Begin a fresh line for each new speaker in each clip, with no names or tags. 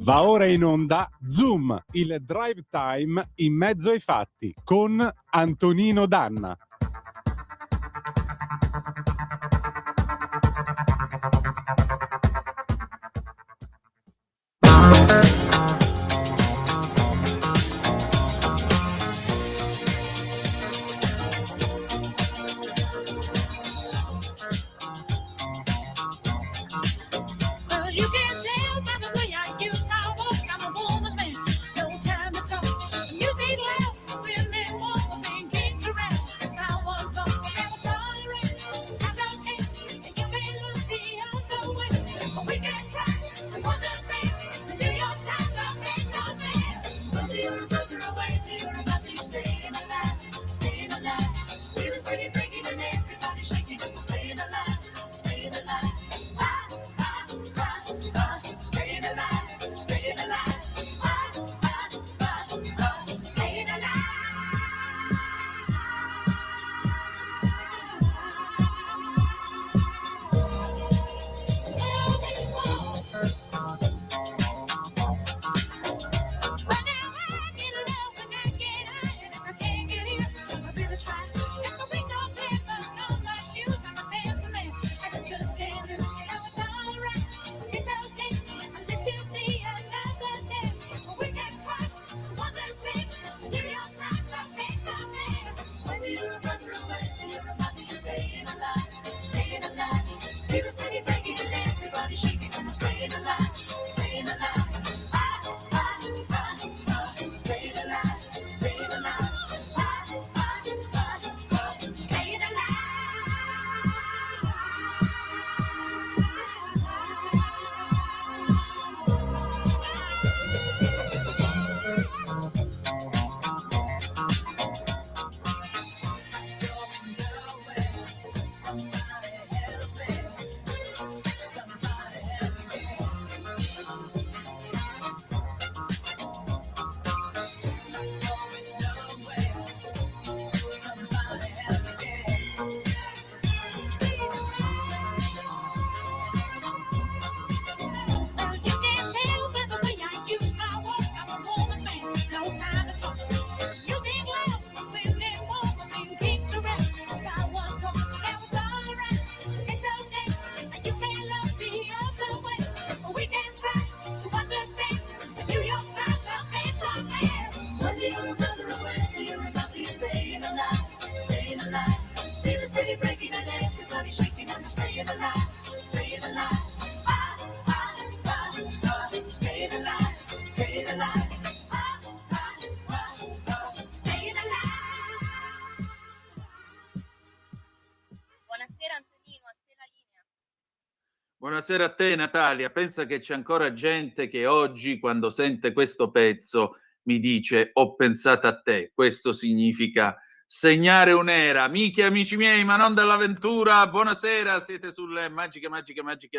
Va ora in onda Zoom, il drive time in mezzo ai fatti con Antonino Danna.
Buonasera a te Natalia, pensa che c'è ancora gente che oggi quando sente questo pezzo mi dice ho pensato a te, questo significa segnare un'era. Amici miei, ma non dell'avventura, buonasera, siete sulle magiche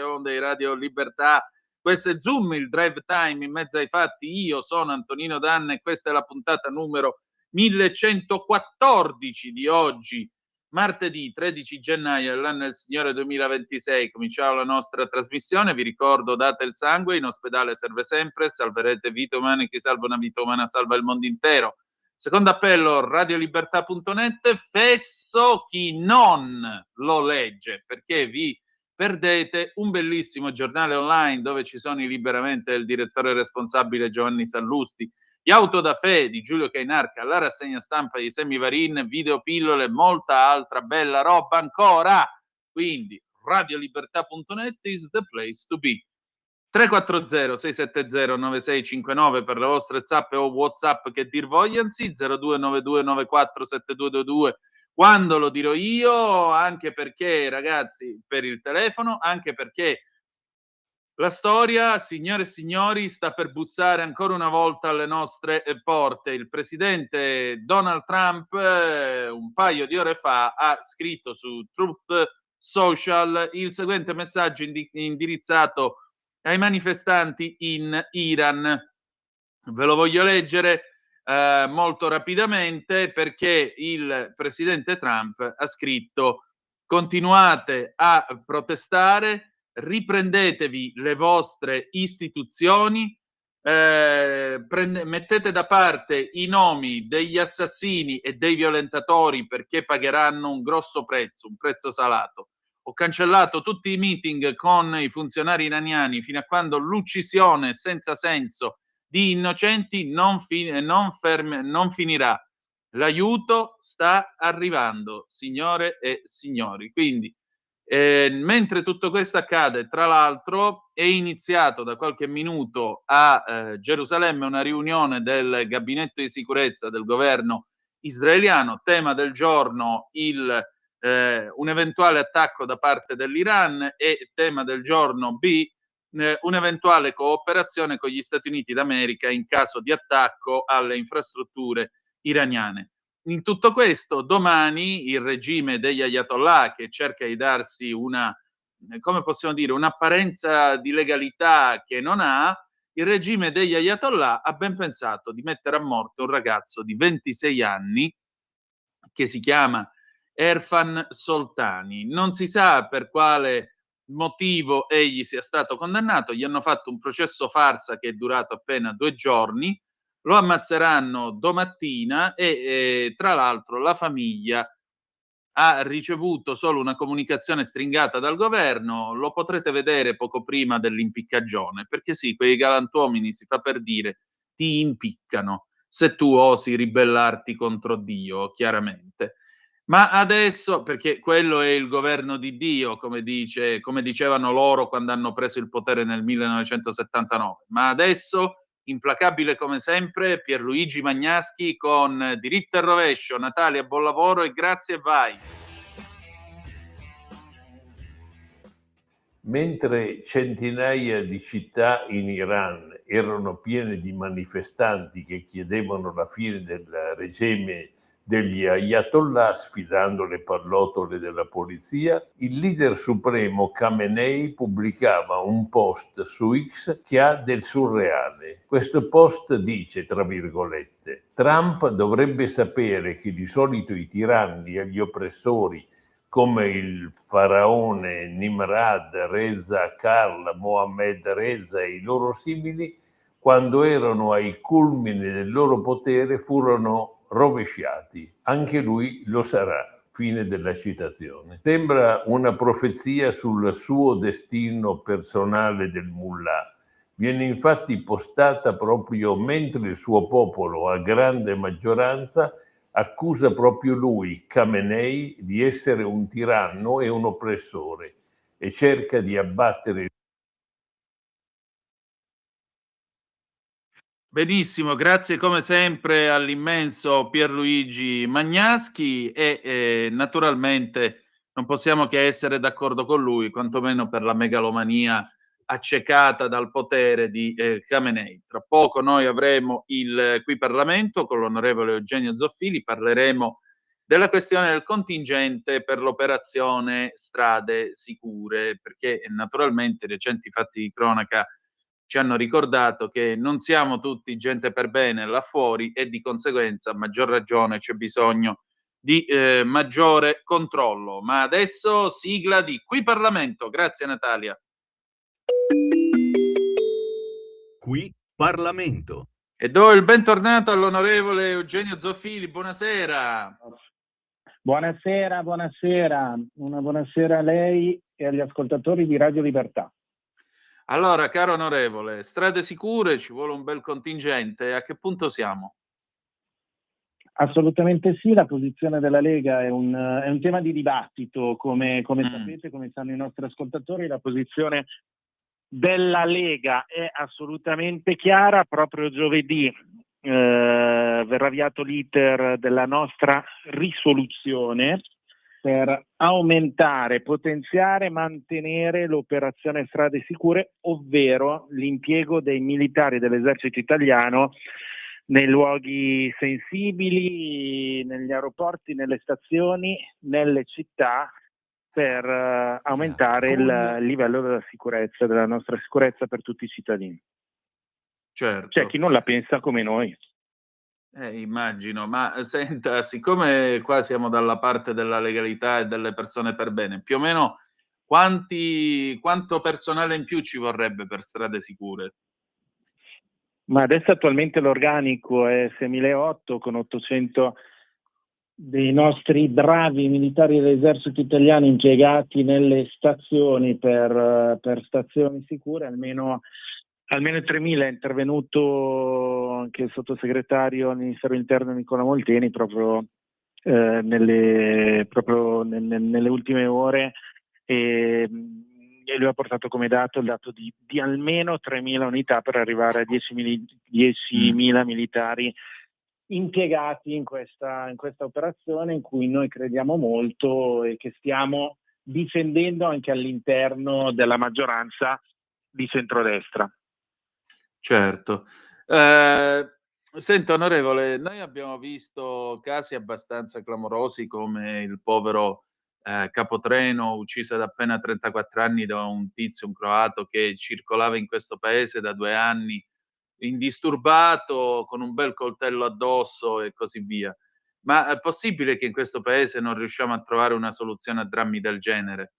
onde di Radio Libertà, questo è Zoom, il drive time in mezzo ai fatti, io sono Antonino Danna e questa è la puntata numero 1114 di oggi, martedì 13 gennaio dell'anno del Signore 2026, cominciamo la nostra trasmissione, vi ricordo date il sangue, in ospedale serve sempre, salverete vite umane, chi salva una vita umana salva il mondo intero. Secondo appello radiolibertà.net, fesso chi non lo legge, perché vi perdete un bellissimo giornale online dove ci sono liberamente il direttore responsabile Giovanni Sallusti, gli Autodafé di Giulio Cainarca, la rassegna stampa di Semivarin, videopillole e molta altra bella roba ancora. Quindi radiolibertà.net is the place to be. 340-670-9659 per le vostre zappe o WhatsApp che dir vogliansi, 0292947222 quando lo dirò io, anche perché ragazzi per il telefono, anche perché la storia, signore e signori, sta per bussare ancora una volta alle nostre porte. Il presidente Donald Trump un paio di ore fa ha scritto su Truth Social il seguente messaggio indirizzato ai manifestanti in Iran. Ve lo voglio leggere molto rapidamente perché il presidente Trump ha scritto: continuate a protestare, riprendetevi le vostre istituzioni, mettete da parte i nomi degli assassini e dei violentatori perché pagheranno un grosso prezzo, un prezzo salato. Ho cancellato tutti i meeting con i funzionari iraniani fino a quando l'uccisione senza senso di innocenti non finirà. L'aiuto sta arrivando, signore e signori. Quindi, mentre tutto questo accade, tra l'altro, è iniziato da qualche minuto a Gerusalemme una riunione del gabinetto di sicurezza del governo israeliano. Tema del giorno un eventuale attacco da parte dell'Iran e tema del giorno B un'eventuale cooperazione con gli Stati Uniti d'America in caso di attacco alle infrastrutture iraniane. In tutto questo, domani il regime degli Ayatollah, che cerca di darsi una, come possiamo dire, un'apparenza di legalità che non ha, il regime degli Ayatollah ha ben pensato di mettere a morte un ragazzo di 26 anni che si chiama Erfan Soltani. Non si sa per quale motivo egli sia stato condannato, gli hanno fatto un processo farsa che è durato appena 2 giorni, lo ammazzeranno domattina e tra l'altro la famiglia ha ricevuto solo una comunicazione stringata dal governo, lo potrete vedere poco prima dell'impiccagione, perché sì, quei galantuomini, si fa per dire, ti impiccano se tu osi ribellarti contro Dio, chiaramente. Ma adesso, perché quello è il governo di Dio, come dicevano loro quando hanno preso il potere nel 1979, ma adesso, implacabile come sempre, Pierluigi Magnaschi con Diritto e Rovescio. Natalia, buon lavoro e grazie, vai.
Mentre centinaia di città in Iran erano piene di manifestanti che chiedevano la fine del regime degli Ayatollah, sfidando le pallottole della polizia, il leader supremo Khamenei pubblicava un post su X che ha del surreale. Questo post dice, tra virgolette, Trump dovrebbe sapere che di solito i tiranni e gli oppressori come il faraone Nimrad, Reza Karl, Mohammed Reza e i loro simili, quando erano ai culmini del loro potere furono rovesciati. Anche lui lo sarà. Fine della citazione. Sembra una profezia sul suo destino personale del mullah. Viene infatti postata proprio mentre il suo popolo, a grande maggioranza, accusa proprio lui, Khamenei, di essere un tiranno e un oppressore e cerca di abbattere.
Benissimo, grazie come sempre all'immenso Pierluigi Magnaschi e naturalmente non possiamo che essere d'accordo con lui, quantomeno per la megalomania accecata dal potere di Khamenei. Tra poco noi avremo il Qui Parlamento con l'onorevole Eugenio Zoffili, parleremo della questione del contingente per l'operazione Strade Sicure, perché naturalmente i recenti fatti di cronaca ci hanno ricordato che non siamo tutti gente per bene là fuori e di conseguenza a maggior ragione c'è bisogno di maggiore controllo. Ma adesso sigla di Qui Parlamento. Grazie Natalia.
Qui Parlamento.
E do il bentornato all'onorevole Eugenio Zoffili. Buonasera.
Buonasera, buonasera. Una buonasera a lei e agli ascoltatori di Radio Libertà.
Allora, caro onorevole, strade sicure, ci vuole un bel contingente. A che punto siamo?
Assolutamente sì, la posizione della Lega è un tema di dibattito, come sapete, come sanno i nostri ascoltatori, la posizione della Lega è assolutamente chiara. Proprio giovedì verrà avviato l'iter della nostra risoluzione per aumentare, potenziare e mantenere l'operazione Strade Sicure, ovvero l'impiego dei militari dell'esercito italiano nei luoghi sensibili, negli aeroporti, nelle stazioni, nelle città, per aumentare il livello della sicurezza, della nostra sicurezza per tutti i cittadini.
Certo.
C'è chi non la pensa come noi.
Immagino, ma senta, siccome qua siamo dalla parte della legalità e delle persone per bene, più o meno quanto personale in più ci vorrebbe per Strade Sicure?
Ma adesso attualmente l'organico è 6.800 con 800 dei nostri bravi militari dell'esercito italiano impiegati nelle stazioni per stazioni sicure, almeno 3.000. È intervenuto anche il sottosegretario al Ministero dell'Interno Nicola Molteni proprio nelle ultime ore, e lui ha portato come dato il dato di almeno 3.000 unità per arrivare a 10.000 militari impiegati in questa operazione, in cui noi crediamo molto e che stiamo difendendo anche all'interno della maggioranza di centrodestra.
Certo. Senta, onorevole, noi abbiamo visto casi abbastanza clamorosi come il povero Capotreno, ucciso ad appena 34 anni da un tizio, un croato, che circolava in questo paese da 2 anni indisturbato, con un bel coltello addosso e così via. Ma è possibile che in questo paese non riusciamo a trovare una soluzione a drammi del genere?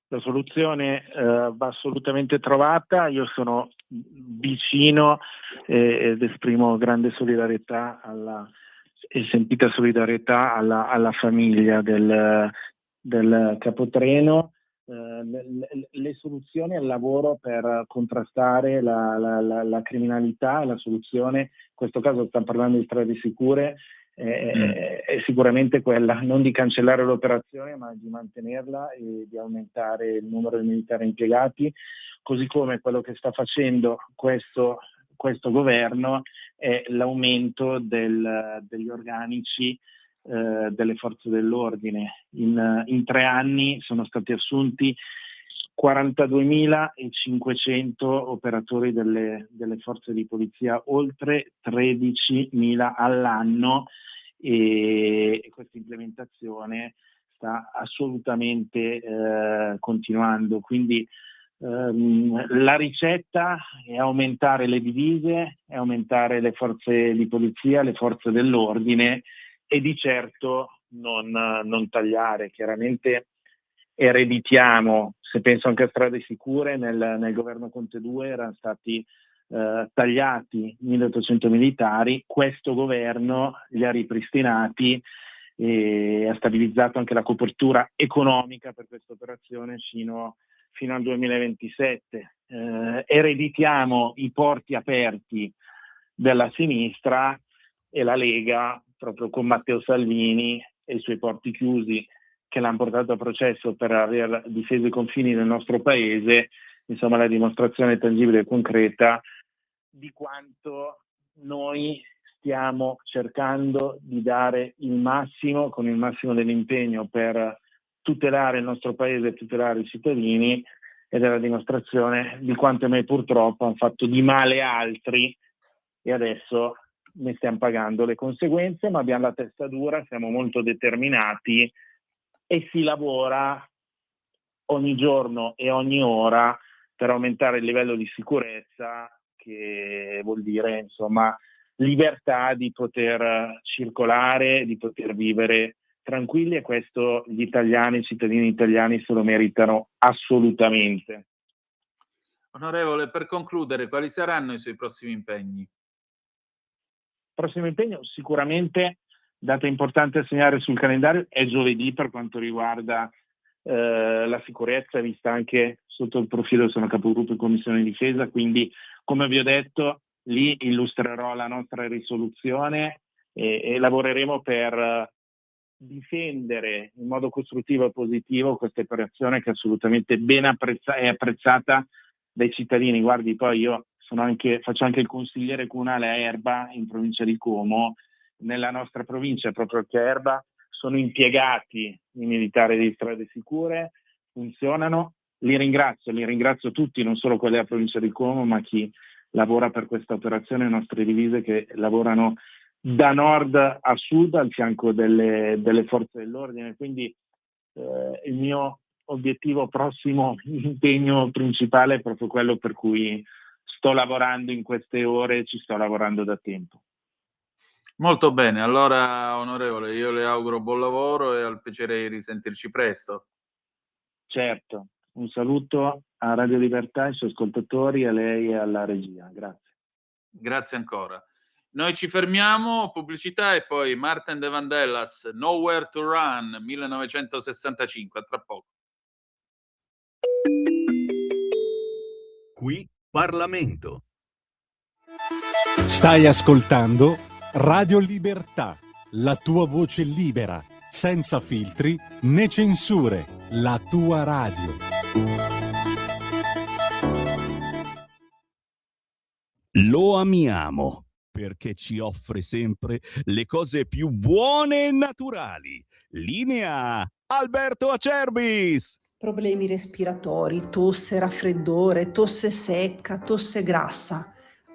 La soluzione va assolutamente trovata. Io sono vicino ed esprimo grande solidarietà e sentita solidarietà alla famiglia del Capotreno. Le soluzioni al lavoro per contrastare la criminalità, la soluzione, in questo caso stiamo parlando di strade sicure, è sicuramente quella non di cancellare l'operazione, ma di mantenerla e di aumentare il numero di militari impiegati, così come quello che sta facendo questo governo è l'aumento degli organici delle forze dell'ordine. In 3 anni sono stati assunti 42.500 operatori delle forze di polizia, oltre 13.000 all'anno, e questa implementazione sta assolutamente continuando. Quindi la ricetta è aumentare le divise, è aumentare le forze di polizia, le forze dell'ordine, e di certo non tagliare. Chiaramente ereditiamo, se penso anche a strade sicure, nel governo Conte 2 erano stati tagliati 1.800 militari, questo governo li ha ripristinati e ha stabilizzato anche la copertura economica per questa operazione fino al 2027. Ereditiamo i porti aperti della sinistra, e la Lega, proprio con Matteo Salvini e i suoi porti chiusi, che l'hanno portato a processo per aver difeso i confini del nostro paese, insomma la dimostrazione tangibile e concreta di quanto noi stiamo cercando di dare il massimo, con il massimo dell'impegno, per tutelare il nostro paese e tutelare i cittadini, ed è la dimostrazione di quanto noi purtroppo hanno fatto di male altri, e adesso ne stiamo pagando le conseguenze, ma abbiamo la testa dura, siamo molto determinati e si lavora ogni giorno e ogni ora per aumentare il livello di sicurezza, che vuol dire insomma libertà di poter circolare, di poter vivere tranquilli, e questo gli italiani, i cittadini italiani se lo meritano assolutamente.
Onorevole, per concludere, quali saranno i suoi prossimi impegni?
Prossimo impegno sicuramente, data importante a segnare sul calendario, è giovedì per quanto riguarda la sicurezza, vista anche sotto il profilo, sono capogruppo in Commissione Difesa, quindi come vi ho detto lì illustrerò la nostra risoluzione e lavoreremo per difendere in modo costruttivo e positivo questa operazione, che è assolutamente ben apprezzata dai cittadini. Guardi, poi io faccio anche il consigliere comunale a Erba, in provincia di Como. Nella nostra provincia, proprio a Erba, sono impiegati i militari di Strade Sicure, funzionano. Li ringrazio tutti, non solo quelli della provincia di Como, ma chi lavora per questa operazione, le nostre divise che lavorano da nord a sud al fianco delle forze dell'ordine. Quindi il mio obiettivo prossimo, impegno principale, è proprio quello per cui sto lavorando in queste ore, ci sto lavorando da tempo.
Molto bene, allora onorevole, io le auguro buon lavoro e al piacere di risentirci presto.
Certo, un saluto a Radio Libertà, ai suoi ascoltatori, a lei e alla regia. Grazie.
Grazie ancora. Noi ci fermiamo, pubblicità e poi Martin de Vandellas, Nowhere to Run, 1965, a tra poco.
Qui Parlamento.
Stai ascoltando Radio Libertà, la tua voce libera, senza filtri né censure, la tua radio.
Lo amiamo perché ci offre sempre le cose più buone e naturali. Linea Alberto Acerbis.
Problemi respiratori, tosse, raffreddore, tosse secca, tosse grassa.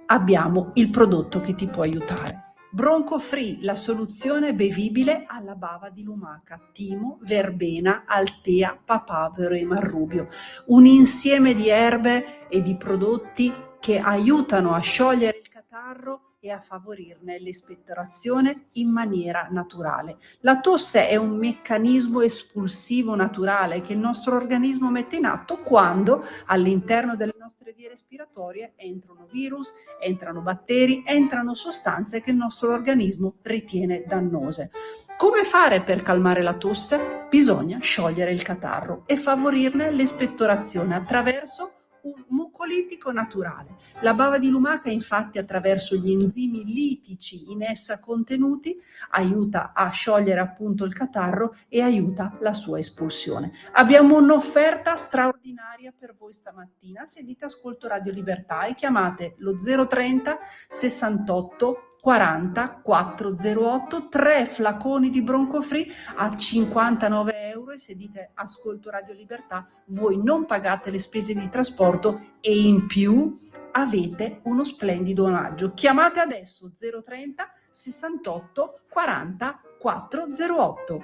Abbiamo il prodotto che ti può aiutare. Bronco Free, la soluzione bevibile alla bava di lumaca, timo, verbena, altea, papavero e marrubio. Un insieme di erbe e di prodotti che aiutano a sciogliere il catarro e a favorirne l'espettorazione in maniera naturale. La tosse è un meccanismo espulsivo naturale che il nostro organismo mette in atto quando all'interno delle nostre vie respiratorie entrano virus, entrano batteri, entrano sostanze che il nostro organismo ritiene dannose. Come fare per calmare la tosse? Bisogna sciogliere il catarro e favorirne l'espettorazione attraverso un mucolitico naturale. La bava di lumaca, infatti, attraverso gli enzimi litici in essa contenuti, aiuta a sciogliere appunto il catarro e aiuta la sua espulsione. Abbiamo un'offerta straordinaria per voi stamattina. Se dite ascolto Radio Libertà e chiamate lo 030 68 40 408, 3 flaconi di Bronco Free a 59 euro, e se dite ascolto Radio Libertà voi non pagate le spese di trasporto e in più avete uno splendido omaggio. Chiamate adesso 030 68 40 408.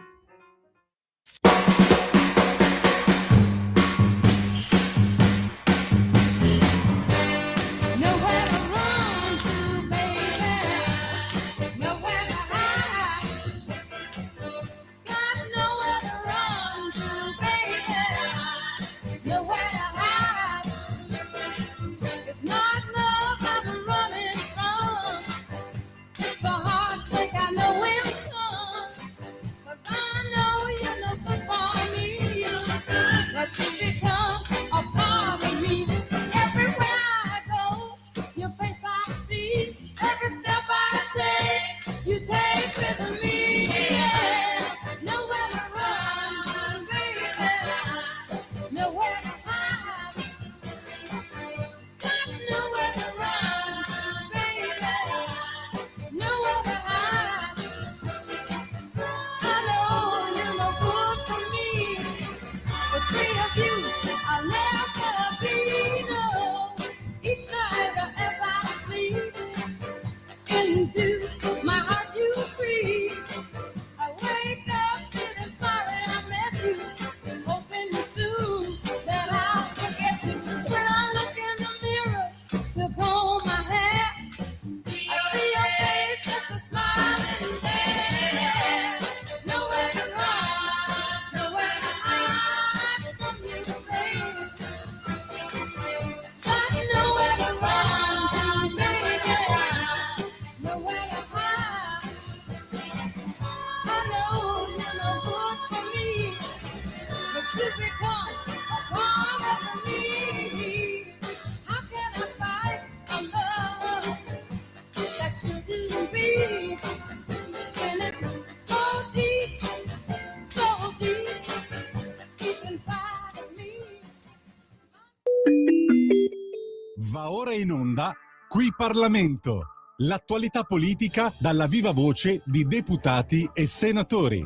Va ora in onda Qui Parlamento, l'attualità politica dalla viva voce di deputati e senatori.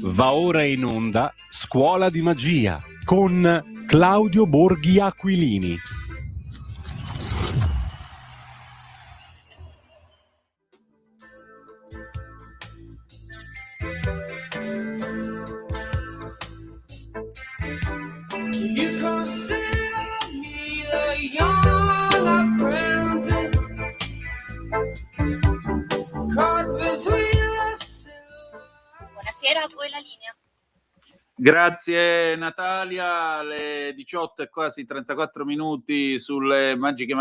Va ora in onda Scuola di Magia con Claudio Borghi Aquilini.
Buonasera, a voi la linea.
Grazie Natalia, alle 18 e quasi 34 minuti sulle magiche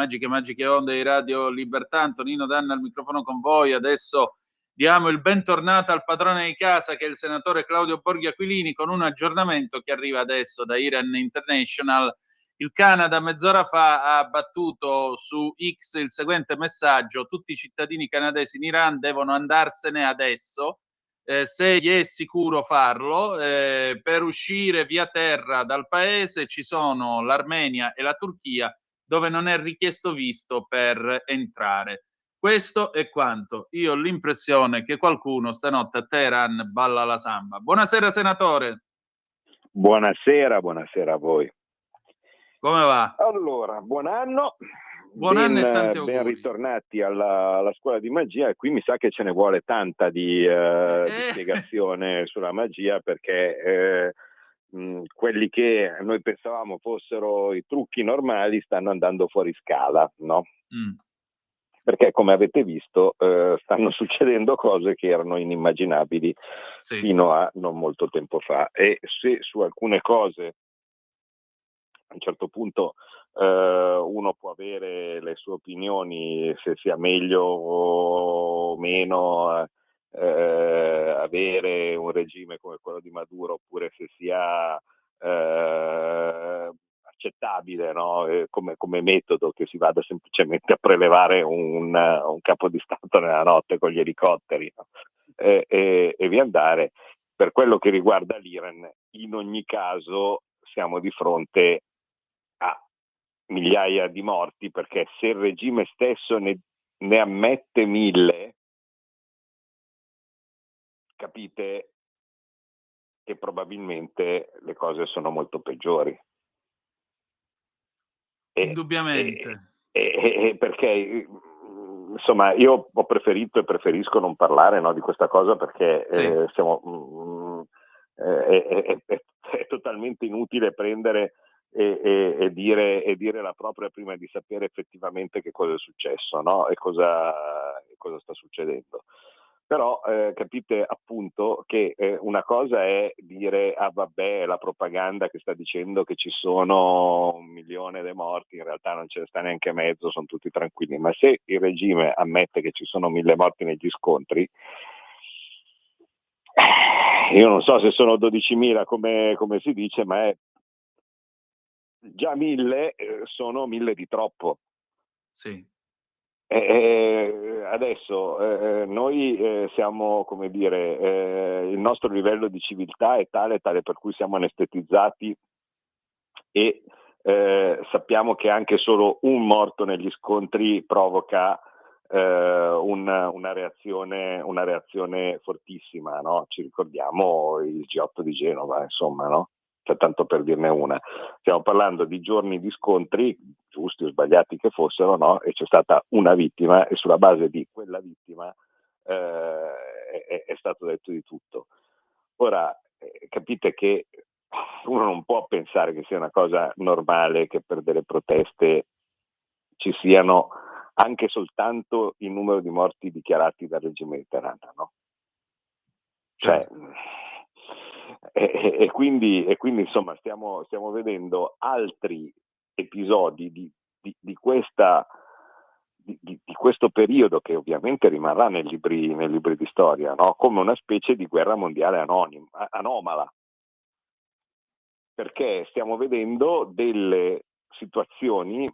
onde di Radio Libertà. Antonino Danna al microfono con voi. Adesso diamo il bentornato al padrone di casa, che è il senatore Claudio Borghi Aquilini, con un aggiornamento che arriva adesso da Iran International. Il Canada mezz'ora fa ha battuto su X il seguente messaggio: tutti i cittadini canadesi in Iran devono andarsene adesso. Se gli è sicuro farlo, per uscire via terra dal paese ci sono l'Armenia e la Turchia, dove non è richiesto visto per entrare. Questo è quanto. Io ho l'impressione che qualcuno stanotte a Teheran balla la samba. Buonasera senatore.
Buonasera a voi.
Come va?
Allora, buon anno.
Buon anno e tanti auguri.
Ben ritornati alla scuola di magia, e qui mi sa che ce ne vuole tanta di spiegazione sulla magia, perché quelli che noi pensavamo fossero i trucchi normali stanno andando fuori scala, no? Perché, come avete visto, stanno succedendo cose che erano inimmaginabili fino a non molto tempo fa, e se su alcune cose a un certo punto uno può avere le sue opinioni, se sia meglio o meno avere un regime come quello di Maduro, oppure se sia accettabile, no? Come metodo, che si vada semplicemente a prelevare un capo di Stato nella notte con gli elicotteri, no? E via andare. Per quello che riguarda l'Iran, in ogni caso siamo di fronte a migliaia di morti, perché se il regime stesso ne ammette 1000, capite che probabilmente le cose sono molto peggiori.
Indubbiamente.
Perché insomma, io ho preferito e preferisco non parlare, no, di questa cosa, perché è totalmente inutile prendere e dire la propria prima di sapere effettivamente che cosa è successo, no? E cosa sta succedendo. Però capite appunto che una cosa è dire vabbè, la propaganda che sta dicendo che ci sono 1 milione di morti, in realtà non ce ne sta neanche mezzo, sono tutti tranquilli. Ma se il regime ammette che ci sono 1000 morti negli scontri, io non so se sono 12.000 come si dice, ma è già 1000, sono 1000 di troppo.
Sì.
Adesso noi siamo, come dire, il nostro livello di civiltà è tale per cui siamo anestetizzati, e sappiamo che anche solo un morto negli scontri provoca una reazione fortissima, no? Ci ricordiamo il G8 di Genova, insomma, no? Cioè, tanto per dirne una. Stiamo parlando di giorni di scontri, giusti o sbagliati che fossero, no? E c'è stata una vittima, e sulla base di quella vittima è stato detto di tutto. Ora, capite che uno non può pensare che sia una cosa normale che per delle proteste ci siano anche soltanto il numero di morti dichiarati dal regime di Teheran, no? Cioè, e quindi insomma stiamo vedendo altri episodi di questo periodo, che ovviamente rimarrà nei libri di storia, no? Come una specie di guerra mondiale anomala, perché stiamo vedendo delle situazioni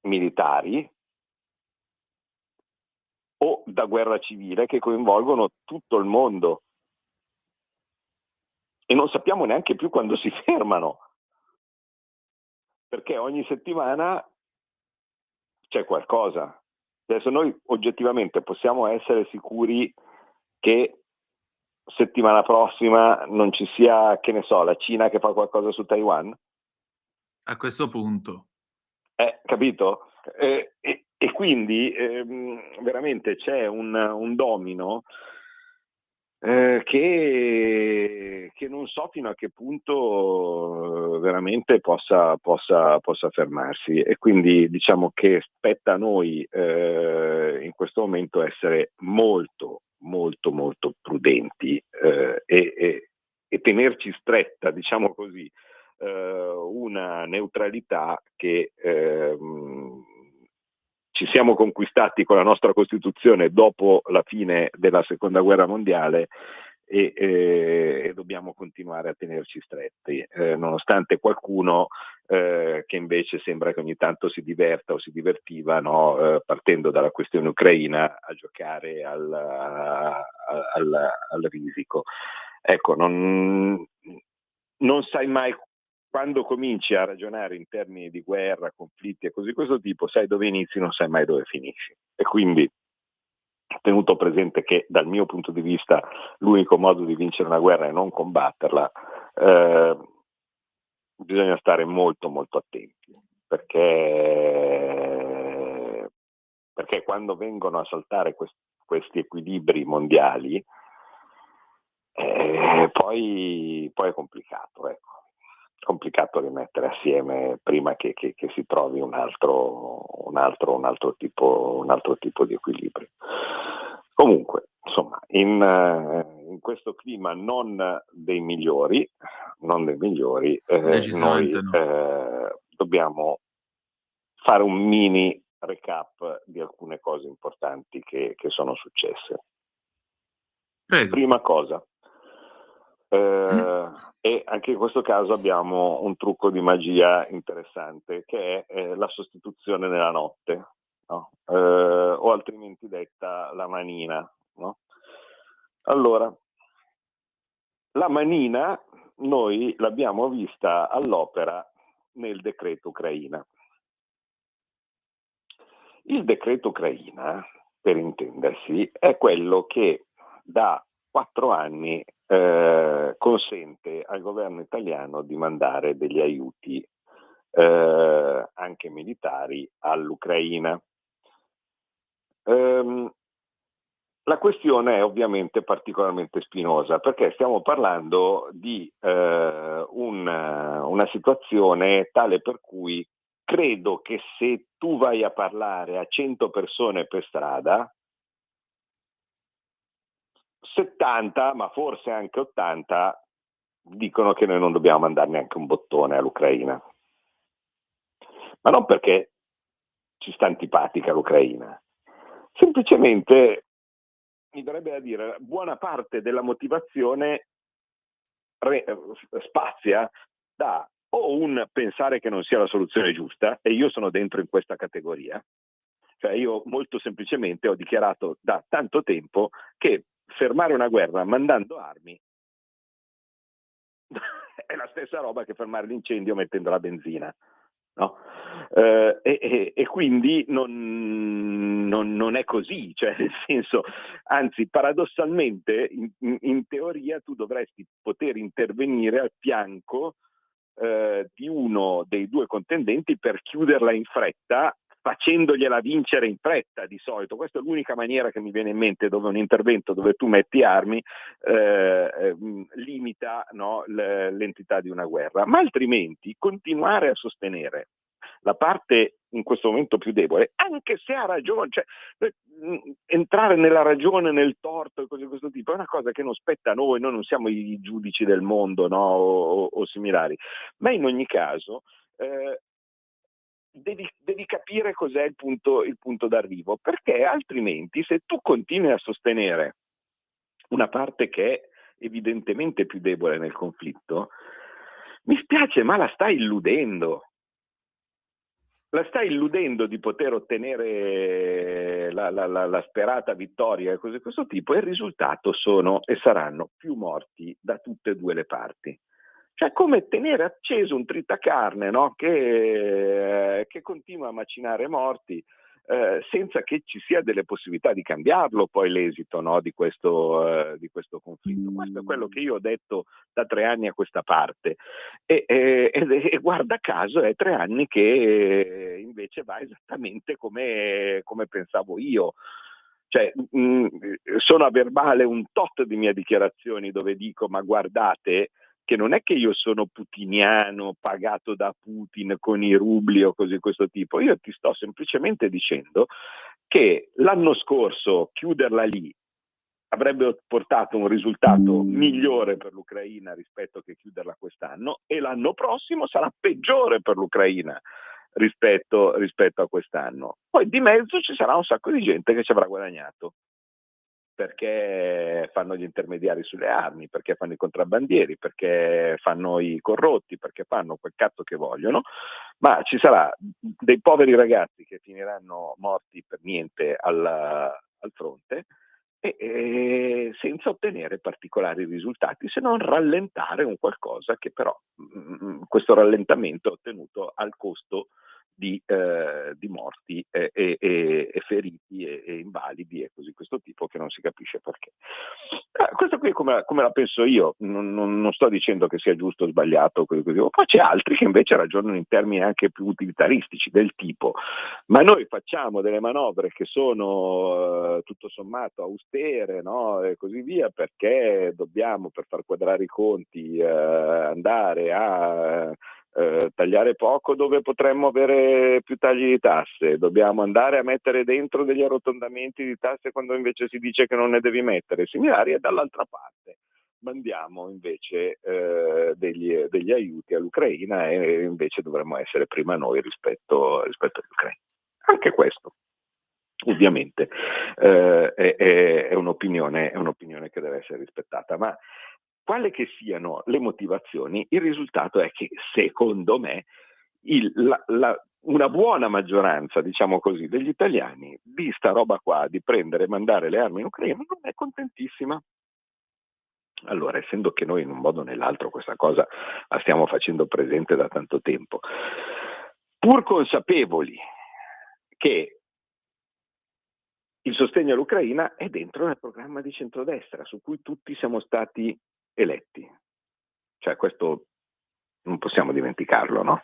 militari o da guerra civile che coinvolgono tutto il mondo, e non sappiamo neanche più quando si fermano, perché ogni settimana c'è qualcosa. Adesso noi oggettivamente possiamo essere sicuri che settimana prossima non ci sia, che ne so, la Cina che fa qualcosa su Taiwan?
A questo punto.
Capito? E quindi veramente c'è un domino che non so fino a che punto veramente possa fermarsi, e quindi diciamo che spetta a noi in questo momento essere molto molto molto prudenti, e e tenerci stretta, diciamo così, una neutralità che ci siamo conquistati con la nostra Costituzione dopo la fine della Seconda Guerra Mondiale e dobbiamo continuare a tenerci stretti, nonostante qualcuno che invece sembra che ogni tanto si diverta o si divertiva, no, partendo dalla questione ucraina a giocare al risico. Ecco, non sai mai, quando cominci a ragionare in termini di guerra, conflitti e così di questo tipo, sai dove inizi, non sai mai dove finisci. E quindi, tenuto presente che dal mio punto di vista l'unico modo di vincere una guerra è non combatterla, bisogna stare molto molto attenti, perché quando vengono a saltare questi equilibri mondiali, poi è complicato, ecco. Complicato rimettere assieme prima che si trovi un altro tipo di equilibrio. Comunque, insomma, in questo clima non dei migliori, noi dobbiamo fare un mini recap di alcune cose importanti che sono successe.
Prego.
Prima cosa, e anche in questo caso abbiamo un trucco di magia interessante, che è la sostituzione nella notte, no? O altrimenti detta la manina, no? Allora, la manina noi l'abbiamo vista all'opera nel decreto Ucraina. Il decreto Ucraina, per intendersi, è quello che da 4 anni consente al governo italiano di mandare degli aiuti anche militari all'Ucraina. La questione è ovviamente particolarmente spinosa, perché stiamo parlando di una situazione tale per cui credo che se tu vai a parlare a 100 persone per strada, 70, ma forse anche 80, dicono che noi non dobbiamo mandare neanche un bottone all'Ucraina. Ma non perché ci sta antipatica l'Ucraina, semplicemente mi verrebbe da dire buona parte della motivazione spazia da o un pensare che non sia la soluzione giusta, e io sono dentro in questa categoria. Cioè io molto semplicemente ho dichiarato da tanto tempo che fermare una guerra mandando armi è la stessa roba che fermare l'incendio mettendo la benzina, no? E quindi non è così, cioè nel senso, anzi paradossalmente in teoria tu dovresti poter intervenire al fianco di uno dei due contendenti per chiuderla in fretta, facendogliela vincere in fretta di solito. Questa è l'unica maniera che mi viene in mente dove un intervento dove tu metti armi limita, no, l'entità di una guerra, ma altrimenti continuare a sostenere la parte in questo momento più debole, anche se ha ragione, cioè entrare nella ragione, nel torto e cose di questo tipo è una cosa che non spetta a noi non siamo i giudici del mondo, no, o similari, ma in ogni caso devi capire cos'è il punto d'arrivo, perché altrimenti se tu continui a sostenere una parte che è evidentemente più debole nel conflitto, mi spiace ma la stai illudendo. La stai illudendo di poter ottenere la sperata vittoria e cose di questo tipo, e il risultato sono e saranno più morti da tutte e due le parti. Cioè come tenere acceso un tritacarne, no? che continua a macinare morti senza che ci sia delle possibilità di cambiarlo poi l'esito, no? di questo conflitto. Questo è quello che io ho detto da 3 anni a questa parte e guarda caso è 3 anni che invece va esattamente come pensavo io. Cioè, sono a verbale un tot di mie dichiarazioni dove dico ma guardate che non è che io sono putiniano, pagato da Putin con i rubli o cose di questo tipo, io ti sto semplicemente dicendo che l'anno scorso chiuderla lì avrebbe portato un risultato migliore per l'Ucraina rispetto che chiuderla quest'anno, e l'anno prossimo sarà peggiore per l'Ucraina rispetto a quest'anno. Poi di mezzo ci sarà un sacco di gente che ci avrà guadagnato, perché fanno gli intermediari sulle armi, perché fanno i contrabbandieri, perché fanno i corrotti, perché fanno quel cazzo che vogliono, ma ci sarà dei poveri ragazzi che finiranno morti per niente al fronte, e senza ottenere particolari risultati, se non rallentare un qualcosa che però questo rallentamento è ottenuto al costo di morti e feriti e invalidi e così questo tipo, che non si capisce perché. Questo qui come la penso io, non sto dicendo che sia giusto o sbagliato, poi c'è altri che invece ragionano in termini anche più utilitaristici, del tipo: ma noi facciamo delle manovre che sono tutto sommato austere, no? E così via, perché dobbiamo, per far quadrare i conti, andare a tagliare poco dove potremmo avere più tagli di tasse, dobbiamo andare a mettere dentro degli arrotondamenti di tasse quando invece si dice che non ne devi mettere, similari, e dall'altra parte mandiamo invece degli aiuti all'Ucraina, e invece dovremmo essere prima noi rispetto agli ucraini. Anche questo ovviamente è un'opinione che deve essere rispettata, ma quale che siano le motivazioni, il risultato è che, secondo me, una buona maggioranza, diciamo così, degli italiani di sta roba qua, di prendere e mandare le armi in Ucraina, non è contentissima. Allora, essendo che noi in un modo o nell'altro questa cosa la stiamo facendo presente da tanto tempo, pur consapevoli che il sostegno all'Ucraina è dentro nel programma di centrodestra su cui tutti siamo stati eletti, cioè questo non possiamo dimenticarlo, no?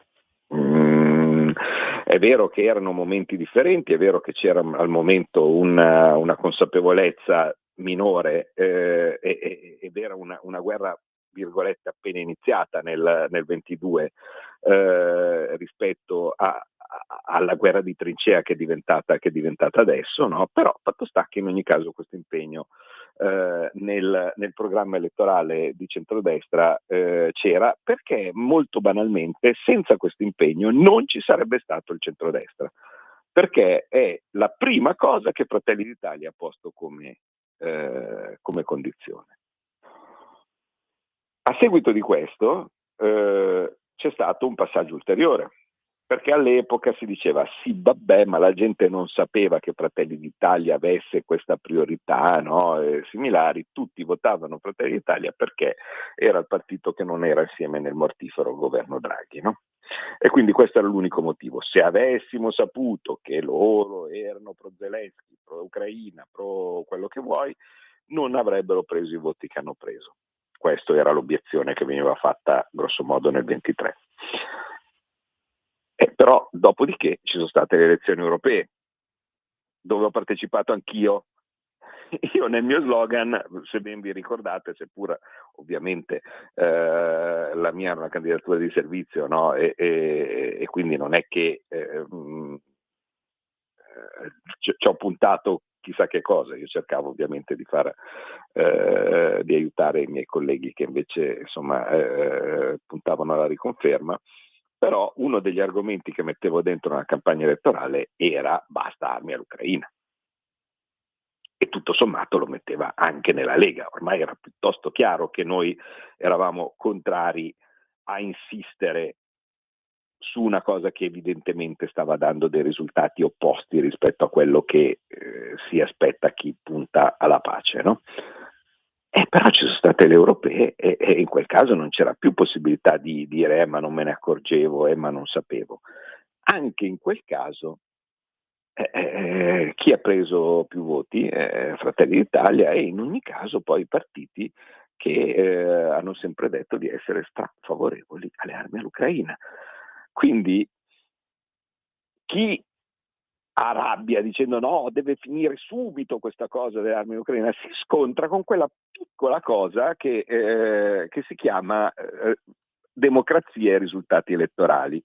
È vero che erano momenti differenti, è vero che c'era al momento una consapevolezza minore, ed era una guerra, virgolette, appena iniziata nel 22 rispetto alla guerra di trincea che è diventata adesso, no? Però fatto sta che in ogni caso questo impegno nel programma elettorale di centrodestra c'era, perché molto banalmente senza questo impegno non ci sarebbe stato il centrodestra, perché è la prima cosa che Fratelli d'Italia ha posto come condizione. A seguito di questo c'è stato un passaggio ulteriore, perché all'epoca si diceva sì, vabbè, ma la gente non sapeva che Fratelli d'Italia avesse questa priorità, no? Similari, tutti votavano Fratelli d'Italia perché era il partito che non era insieme nel mortifero governo Draghi, no? E quindi questo era l'unico motivo. Se avessimo saputo che loro erano pro Zelensky, pro Ucraina, pro quello che vuoi, non avrebbero preso i voti che hanno preso. Questa era l'obiezione che veniva fatta grosso modo nel 23. Però dopodiché ci sono state le elezioni europee, dove ho partecipato anch'io. Io nel mio slogan, se ben vi ricordate, seppur ovviamente la mia è una candidatura di servizio, no? E quindi non è che ci ho puntato chissà che cosa, io cercavo ovviamente di aiutare i miei colleghi che invece insomma puntavano alla riconferma. Però uno degli argomenti che mettevo dentro una campagna elettorale era basta armi all'Ucraina. E tutto sommato lo metteva anche nella Lega. Ormai era piuttosto chiaro che noi eravamo contrari a insistere su una cosa che evidentemente stava dando dei risultati opposti rispetto a quello che si aspetta chi punta alla pace, no? Però ci sono state le europee e in quel caso non c'era più possibilità di dire ma non me ne accorgevo, ma non sapevo. Anche in quel caso chi ha preso più voti? Fratelli d'Italia, e in ogni caso poi i partiti che hanno sempre detto di essere favorevoli alle armi all'Ucraina. Quindi chi ha rabbia dicendo no, deve finire subito questa cosa delle armi all'Ucraina, si scontra con quella piccola cosa che si chiama democrazia e risultati elettorali.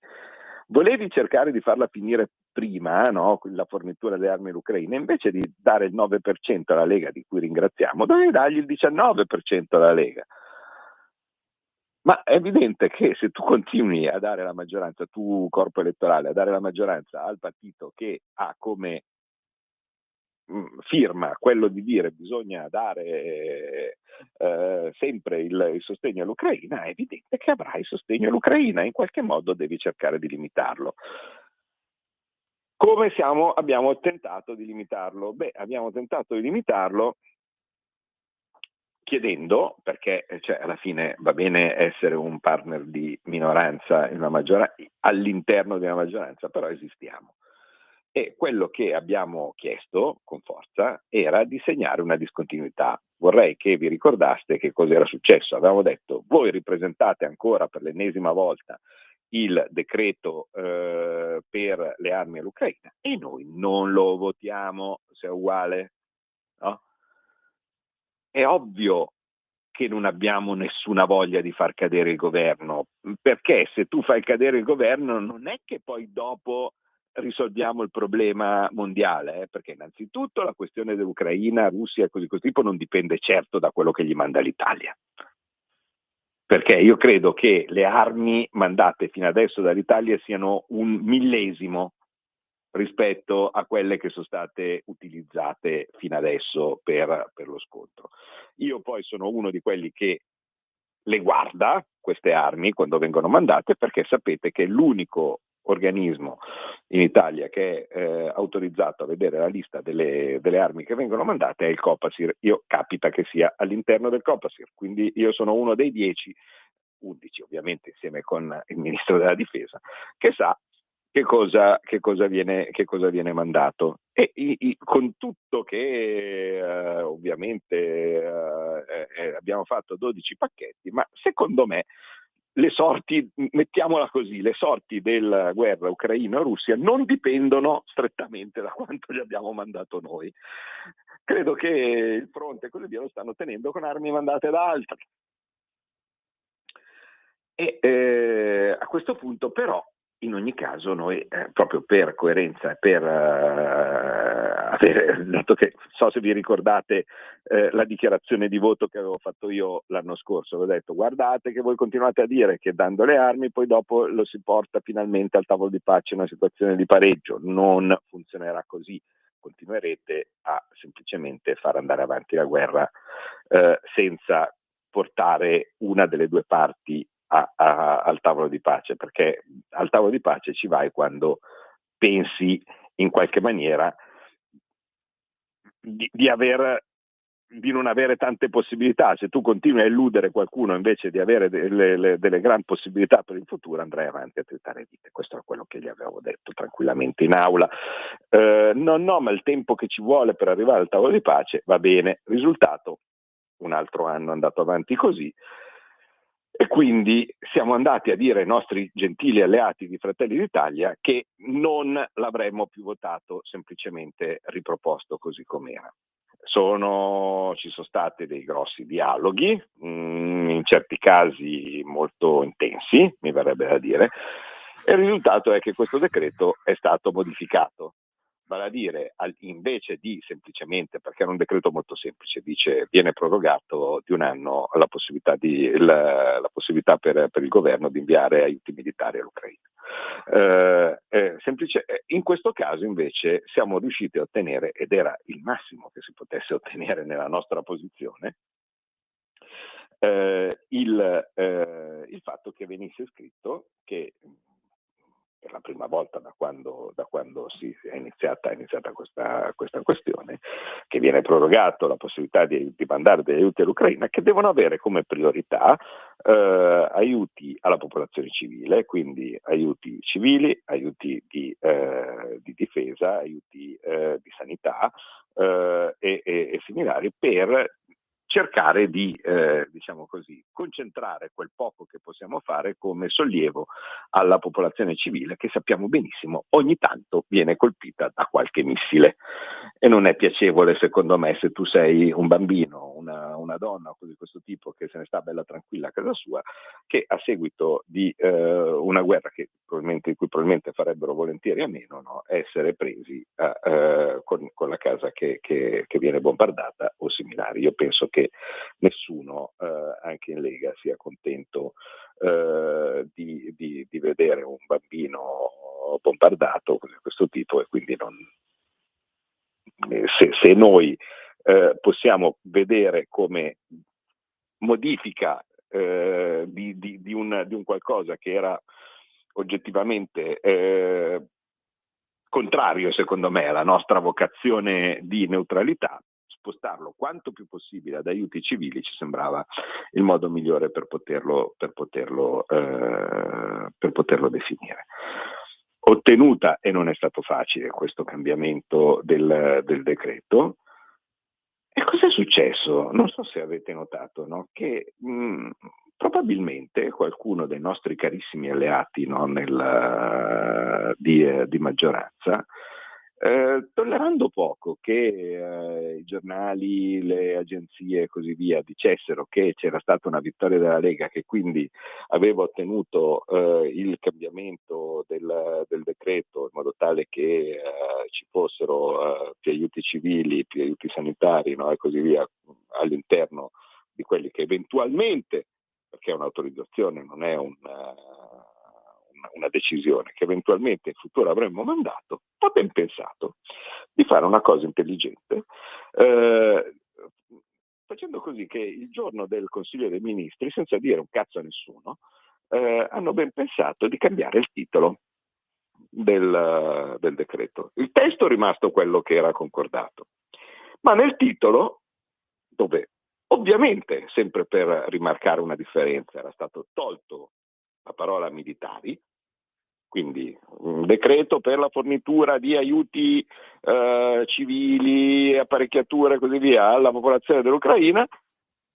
Volevi cercare di farla finire prima, no? La fornitura delle armi all'Ucraina, invece di dare il 9% alla Lega, di cui ringraziamo, dovevi dargli il 19% alla Lega. Ma è evidente che se tu continui a dare la maggioranza, tu corpo elettorale, a dare la maggioranza al partito che ha come firma quello di dire bisogna dare sempre il sostegno all'Ucraina, è evidente che avrai il sostegno all'Ucraina, in qualche modo devi cercare di limitarlo. Come abbiamo tentato di limitarlo? Abbiamo tentato di limitarlo chiedendo, perché alla fine va bene essere un partner di minoranza in una all'interno di una maggioranza, però esistiamo. E quello che abbiamo chiesto con forza era di segnare una discontinuità. Vorrei che vi ricordaste che cosa era successo. Avevamo detto, voi ripresentate ancora per l'ennesima volta il decreto per le armi all'Ucraina e noi non lo votiamo se è uguale, no? È ovvio che non abbiamo nessuna voglia di far cadere il governo, perché se tu fai cadere il governo non è che poi dopo risolviamo il problema mondiale, perché innanzitutto la questione dell'Ucraina, Russia e così tipo non dipende certo da quello che gli manda l'Italia. Perché io credo che le armi mandate fino adesso dall'Italia siano un millesimo rispetto a quelle che sono state utilizzate fino adesso per lo scontro. Io poi sono uno di quelli che le guarda, queste armi, quando vengono mandate, perché sapete che l'unico organismo in Italia che è autorizzato a vedere la lista delle armi che vengono mandate è il Copasir. Io capita che sia all'interno del Copasir, quindi io sono uno dei 11 ovviamente insieme con il Ministro della Difesa, che sa che cosa viene mandato. E con tutto che ovviamente abbiamo fatto 12 pacchetti, ma secondo me le sorti, mettiamola così, le sorti della guerra Ucraina-Russia non dipendono strettamente da quanto gli abbiamo mandato noi. Credo che il fronte così via lo stanno tenendo con armi mandate da altri. E a questo punto però, in ogni caso, noi proprio per coerenza e per avere, dato che so se vi ricordate la dichiarazione di voto che avevo fatto io l'anno scorso, avevo detto guardate che voi continuate a dire che dando le armi poi dopo lo si porta finalmente al tavolo di pace in una situazione di pareggio. Non funzionerà così, continuerete a semplicemente far andare avanti la guerra senza portare una delle due parti al tavolo di pace, perché al tavolo di pace ci vai quando pensi in qualche maniera di non avere tante possibilità. Se tu continui a illudere qualcuno invece di avere delle gran possibilità per il futuro, andrai avanti a tentare vite. Questo è quello che gli avevo detto tranquillamente in aula. No, ma il tempo che ci vuole per arrivare al tavolo di pace va bene. Risultato, un altro anno è andato avanti così. E quindi siamo andati a dire ai nostri gentili alleati di Fratelli d'Italia che non l'avremmo più votato, semplicemente riproposto così com'era. Ci sono stati dei grossi dialoghi, in certi casi molto intensi, mi verrebbe da dire, e il risultato è che questo decreto è stato modificato. Vale a dire, invece di semplicemente, perché era un decreto molto semplice, dice viene prorogato di un anno la possibilità per il governo di inviare aiuti militari all'Ucraina. In questo caso invece siamo riusciti a ottenere, ed era il massimo che si potesse ottenere nella nostra posizione, il fatto che venisse scritto che per la prima volta da quando è iniziata questa questione, che viene prorogato la possibilità di mandare degli aiuti all'Ucraina, che devono avere come priorità aiuti alla popolazione civile, quindi aiuti civili, aiuti di difesa, aiuti di sanità e similari, per cercare di, diciamo così, concentrare quel poco che possiamo fare come sollievo alla popolazione civile, che sappiamo benissimo ogni tanto viene colpita da qualche missile. E non è piacevole, secondo me, se tu sei un bambino, un una donna o così di questo tipo che se ne sta bella tranquilla a casa sua, che a seguito di una guerra in cui probabilmente farebbero volentieri a meno, no? Essere presi con la casa che viene bombardata o similari. Io penso che nessuno anche in Lega sia contento di vedere un bambino bombardato di questo tipo, e quindi se noi possiamo vedere come modifica di un qualcosa che era oggettivamente contrario, secondo me, alla nostra vocazione di neutralità, spostarlo quanto più possibile ad aiuti civili ci sembrava il modo migliore per poterlo definire. Ottenuta, e non è stato facile, questo cambiamento del decreto. E cos'è successo? Non so se avete notato, no? Che probabilmente qualcuno dei nostri carissimi alleati, no, di maggioranza, tollerando poco che i giornali, le agenzie e così via dicessero che c'era stata una vittoria della Lega, che quindi aveva ottenuto il cambiamento del decreto in modo tale che ci fossero più aiuti civili, più aiuti sanitari, no, e così via all'interno di quelli che eventualmente, perché è un'autorizzazione, non è una decisione, che eventualmente in futuro avremmo mandato, ha ben pensato di fare una cosa intelligente, facendo così che il giorno del Consiglio dei Ministri, senza dire un cazzo a nessuno, hanno ben pensato di cambiare il titolo del decreto. Il testo è rimasto quello che era concordato, ma nel titolo, dove ovviamente, sempre per rimarcare una differenza, era stato tolto la parola militari, quindi un decreto per la fornitura di aiuti civili, apparecchiature e così via alla popolazione dell'Ucraina,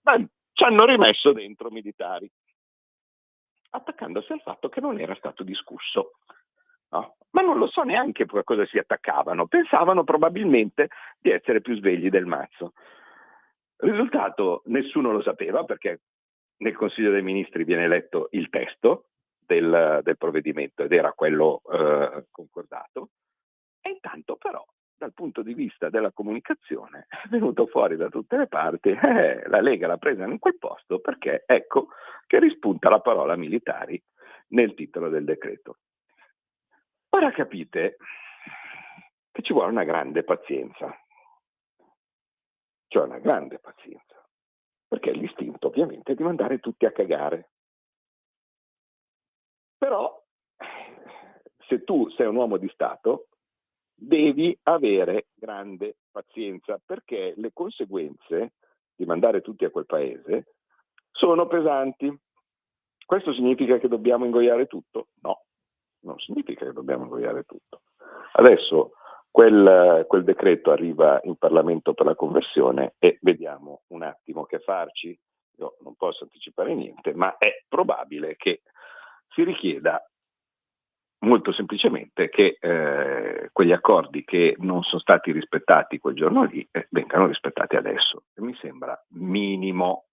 ma ci hanno rimesso dentro militari, attaccandosi al fatto che non era stato discusso. No? Ma non lo so neanche a cosa si attaccavano, pensavano probabilmente di essere più svegli del mazzo. Il risultato nessuno lo sapeva, perché nel Consiglio dei Ministri viene letto il testo del provvedimento ed era quello concordato, e intanto però dal punto di vista della comunicazione è venuto fuori da tutte le parti, la Lega l'ha presa in quel posto perché ecco che rispunta la parola militari nel titolo del decreto. Ora capite che ci vuole una grande pazienza, cioè una grande pazienza, perché l'istinto ovviamente è di mandare tutti a cagare. Però se tu sei un uomo di Stato devi avere grande pazienza, perché le conseguenze di mandare tutti a quel paese sono pesanti. Questo significa che dobbiamo ingoiare tutto? No, non significa che dobbiamo ingoiare tutto. Adesso quel decreto arriva in Parlamento per la conversione e vediamo un attimo che farci. Io non posso anticipare niente, ma è probabile che si richieda molto semplicemente che quegli accordi che non sono stati rispettati quel giorno lì vengano rispettati adesso. E mi sembra minimo,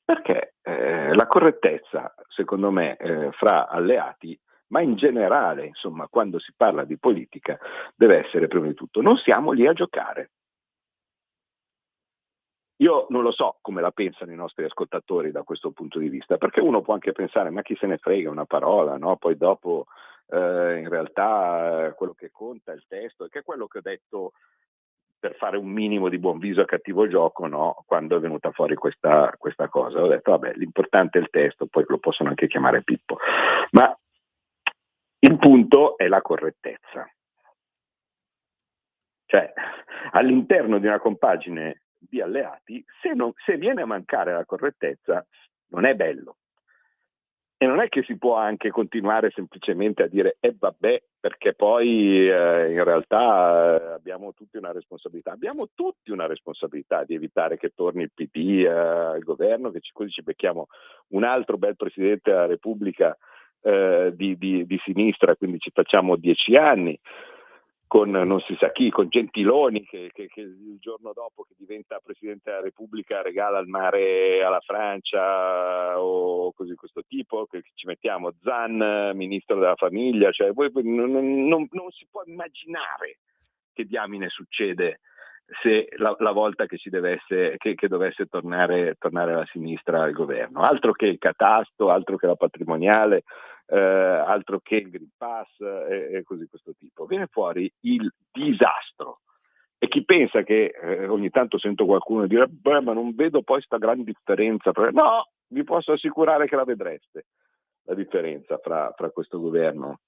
perché la correttezza, secondo me, fra alleati, ma in generale, insomma, quando si parla di politica, deve essere prima di tutto: non siamo lì a giocare. Io non lo so come la pensano i nostri ascoltatori da questo punto di vista, perché uno può anche pensare, ma chi se ne frega, una parola, no? Poi dopo in realtà quello che conta è il testo, e che è quello che ho detto per fare un minimo di buon viso a cattivo gioco, no? Quando è venuta fuori questa cosa. Ho detto, vabbè, l'importante è il testo, poi lo possono anche chiamare Pippo. Ma il punto è la correttezza. Cioè, all'interno di una compagine di alleati, se viene a mancare la correttezza, non è bello. E non è che si può anche continuare semplicemente a dire vabbè, perché poi in realtà abbiamo tutti una responsabilità. Abbiamo tutti una responsabilità di evitare che torni il PD al governo, che così ci becchiamo un altro bel Presidente della Repubblica di sinistra, quindi ci facciamo 10 anni. con non si sa chi, con Gentiloni che il giorno dopo che diventa Presidente della Repubblica regala il mare alla Francia o così questo tipo, che ci mettiamo Zan, Ministro della Famiglia, cioè non si può immaginare che diamine succede se la volta che che dovesse tornare la sinistra al governo. Altro che il catasto, altro che la patrimoniale, altro che il Green Pass e così questo tipo. Viene fuori il disastro. E chi pensa che ogni tanto sento qualcuno dire ma non vedo poi sta gran differenza. No, vi posso assicurare che la vedreste, la differenza fra questo governo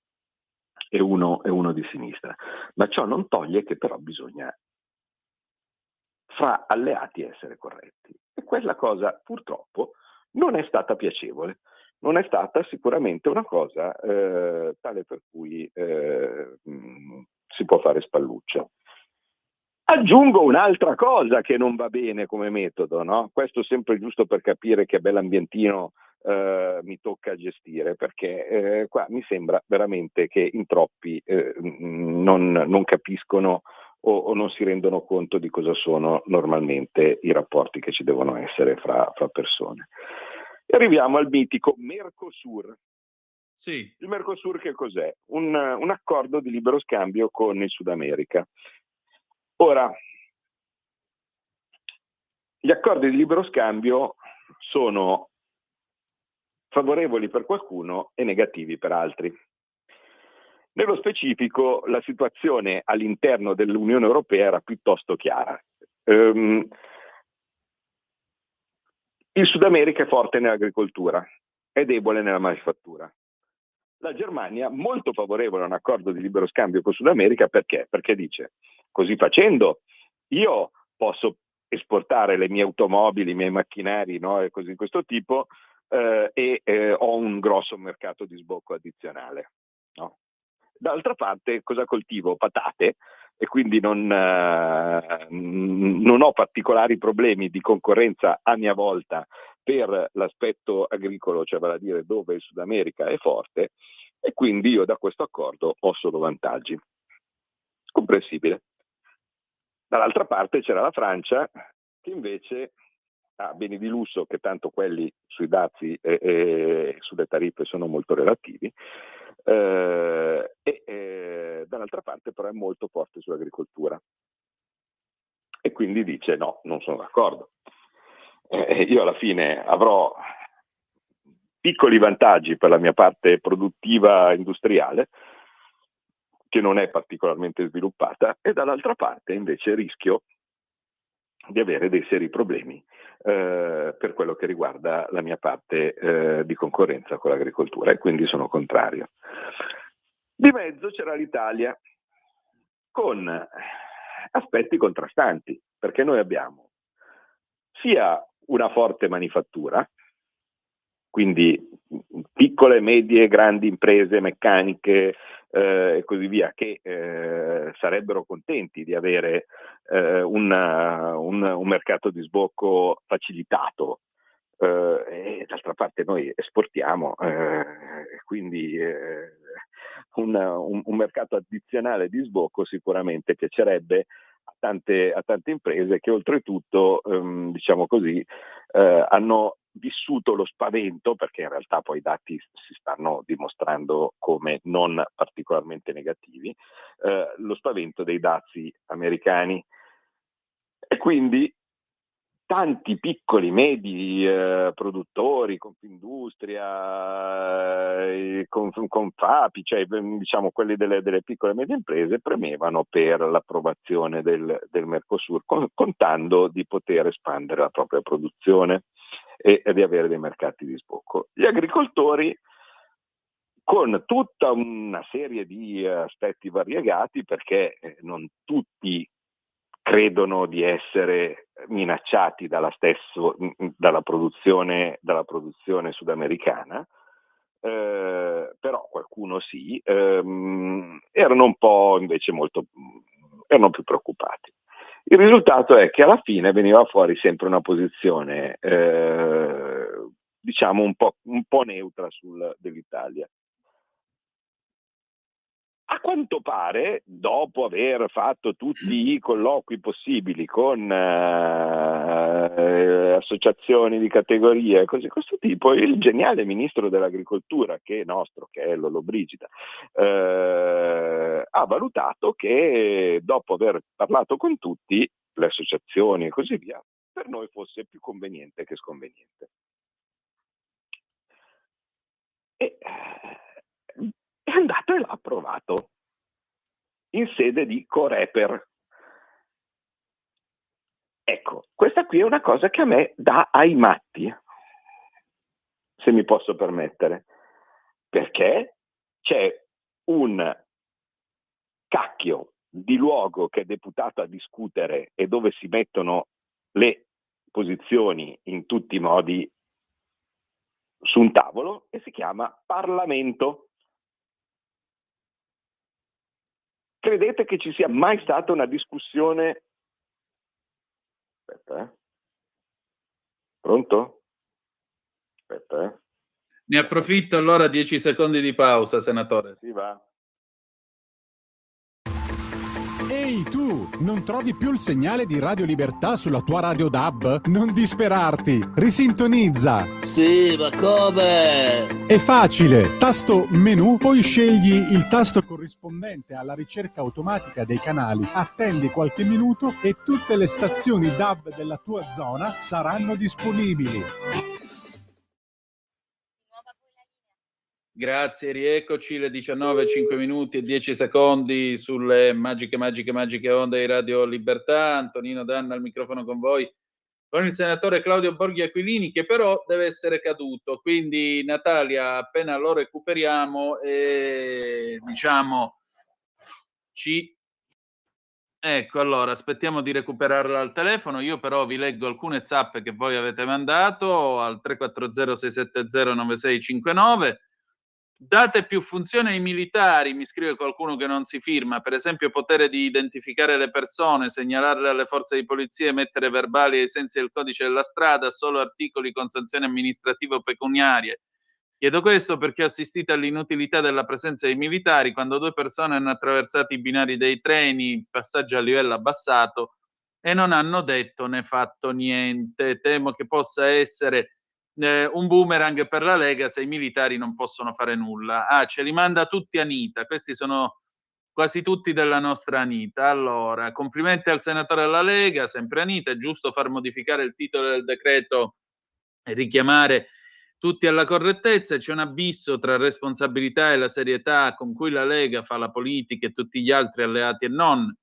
e uno di sinistra. Ma ciò non toglie che però bisogna fra alleati essere corretti. E quella cosa purtroppo non è stata piacevole, non è stata sicuramente una cosa tale per cui si può fare spalluccia. Aggiungo un'altra cosa che non va bene come metodo, no? Questo sempre giusto per capire che bell'ambientino mi tocca gestire, perché qua mi sembra veramente che in troppi non capiscono o non si rendono conto di cosa sono normalmente i rapporti che ci devono essere fra persone. E arriviamo al mitico Mercosur.
Sì.
Il Mercosur che cos'è? Un accordo di libero scambio con il Sud America. Ora, gli accordi di libero scambio sono favorevoli per qualcuno e negativi per altri. Nello specifico, la situazione all'interno dell'Unione Europea era piuttosto chiara. Il Sud America è forte nell'agricoltura, è debole nella manifattura. La Germania, molto favorevole a un accordo di libero scambio con il Sud America, perché? Perché dice, così facendo, io posso esportare le mie automobili, i miei macchinari, no? E così di questo tipo, ho un grosso mercato di sbocco addizionale, no? D'altra parte, cosa coltivo? Patate, e quindi non ho particolari problemi di concorrenza a mia volta per l'aspetto agricolo, cioè vale a dire dove il Sud America è forte, e quindi io da questo accordo ho solo vantaggi. Comprensibile. Dall'altra parte c'era la Francia, che invece ha beni di lusso, che tanto quelli sui dazi e sulle tariffe sono molto relativi, dall'altra parte però è molto forte sull'agricoltura. E quindi dice no, non sono d'accordo. Io alla fine avrò piccoli vantaggi per la mia parte produttiva industriale, che non è particolarmente sviluppata, e dall'altra parte invece rischio di avere dei seri problemi per quello che riguarda la mia parte di concorrenza con l'agricoltura, e quindi sono contrario. Di mezzo c'era l'Italia, con aspetti contrastanti, perché noi abbiamo sia una forte manifattura, quindi piccole, medie, grandi imprese meccaniche e così via, che sarebbero contenti di avere un mercato di sbocco facilitato, e d'altra parte noi esportiamo, quindi un mercato addizionale di sbocco sicuramente piacerebbe a tante imprese che oltretutto, diciamo così, hanno vissuto lo spavento, perché in realtà poi i dati si stanno dimostrando come non particolarmente negativi, lo spavento dei dazi americani. E quindi tanti piccoli, medi produttori, Confindustria, con FAPI, cioè diciamo quelli delle piccole e medie imprese, premevano per l'approvazione del Mercosur, contando di poter espandere la propria produzione e di avere dei mercati di sbocco. Gli agricoltori, con tutta una serie di aspetti variegati, perché non tutti credono di essere minacciati dalla produzione sudamericana, però qualcuno sì, erano un po' invece erano più preoccupati. Il risultato è che alla fine veniva fuori sempre una posizione diciamo un po' neutra dell'Italia. A quanto pare, dopo aver fatto tutti i colloqui possibili con associazioni di categoria e cose di questo tipo, il geniale ministro dell'agricoltura, che è nostro, che è Lollobrigida, ha valutato che dopo aver parlato con tutti, le associazioni e così via, per noi fosse più conveniente che sconveniente. E è andato e l'ha approvato in sede di Coreper. Ecco, questa qui è una cosa che a me dà ai matti, se mi posso permettere, perché c'è un cacchio di luogo che è deputato a discutere e dove si mettono le posizioni in tutti i modi su un tavolo, e si chiama Parlamento. Credete che ci sia mai stata una discussione? Aspetta, Pronto? Aspetta,
Ne approfitto allora, 10 secondi di pausa, senatore.
Sì, va.
Ehi tu, non trovi più il segnale di Radio Libertà sulla tua radio DAB? Non disperarti, risintonizza!
Sì, ma come?
È facile, tasto menu, poi scegli il tasto corrispondente alla ricerca automatica dei canali, attendi qualche minuto e tutte le stazioni DAB della tua zona saranno disponibili.
Grazie, rieccoci le 19, 5 minuti e 10 secondi sulle magiche onde di Radio Libertà. Antonino Danna al microfono con voi, con il senatore Claudio Borghi Aquilini, che però deve essere caduto. Quindi Natalia, appena lo recuperiamo, Ecco, allora, aspettiamo di recuperarla al telefono. Io però vi leggo alcune zappe che voi avete mandato al 340-670-9659. Date più funzione ai militari, mi scrive qualcuno che non si firma, per esempio potere di identificare le persone, segnalarle alle forze di polizia, emettere verbali ai sensi del codice della strada, solo articoli con sanzioni amministrative o pecuniarie. Chiedo questo perché ho assistito all'inutilità della presenza dei militari quando 2 persone hanno attraversato i binari dei treni, passaggio a livello abbassato, e non hanno detto né fatto niente. Temo che possa essere un boomerang per la Lega se i militari non possono fare nulla. Ce li manda tutti Anita, questi sono quasi tutti della nostra Anita. Allora, complimenti al senatore della Lega, sempre Anita, è giusto far modificare il titolo del decreto e richiamare tutti alla correttezza. C'è un abisso tra responsabilità e la serietà con cui la Lega fa la politica e tutti gli altri alleati e non.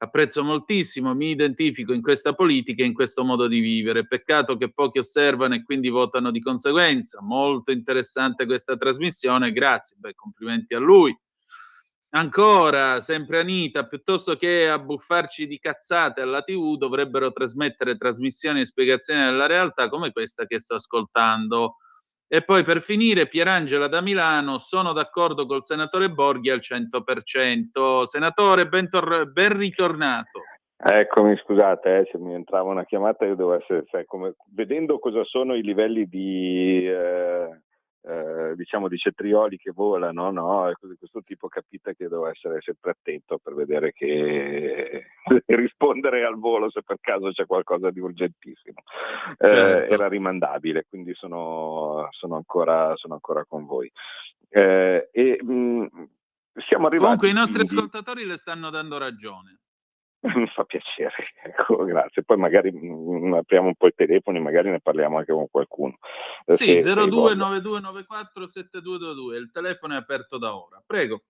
Apprezzo moltissimo, mi identifico in questa politica e in questo modo di vivere. Peccato che pochi osservano e quindi votano di conseguenza. Molto interessante questa trasmissione, grazie. Complimenti a lui. Ancora, sempre Anita, piuttosto che abbuffarci di cazzate alla TV, dovrebbero trasmettere trasmissioni e spiegazioni della realtà come questa che sto ascoltando. E poi per finire, Pierangela da Milano, sono d'accordo col senatore Borghi al 100%. Senatore, ben ritornato.
Eccomi, scusate, se mi entrava una chiamata io devo essere, vedendo cosa sono i livelli di diciamo di cetrioli che volano, no? E cose di questo tipo, capite che devo essere sempre attento per vedere che rispondere al volo se per caso c'è qualcosa di urgentissimo.
Certo.
Era rimandabile, quindi sono ancora con voi. Siamo arrivati.
Comunque i nostri ascoltatori le stanno dando ragione.
Mi fa piacere, ecco, grazie. Poi magari apriamo un po' i telefoni, magari ne parliamo anche con qualcuno.
Sì, 0292947222, il telefono è aperto da ora. Prego.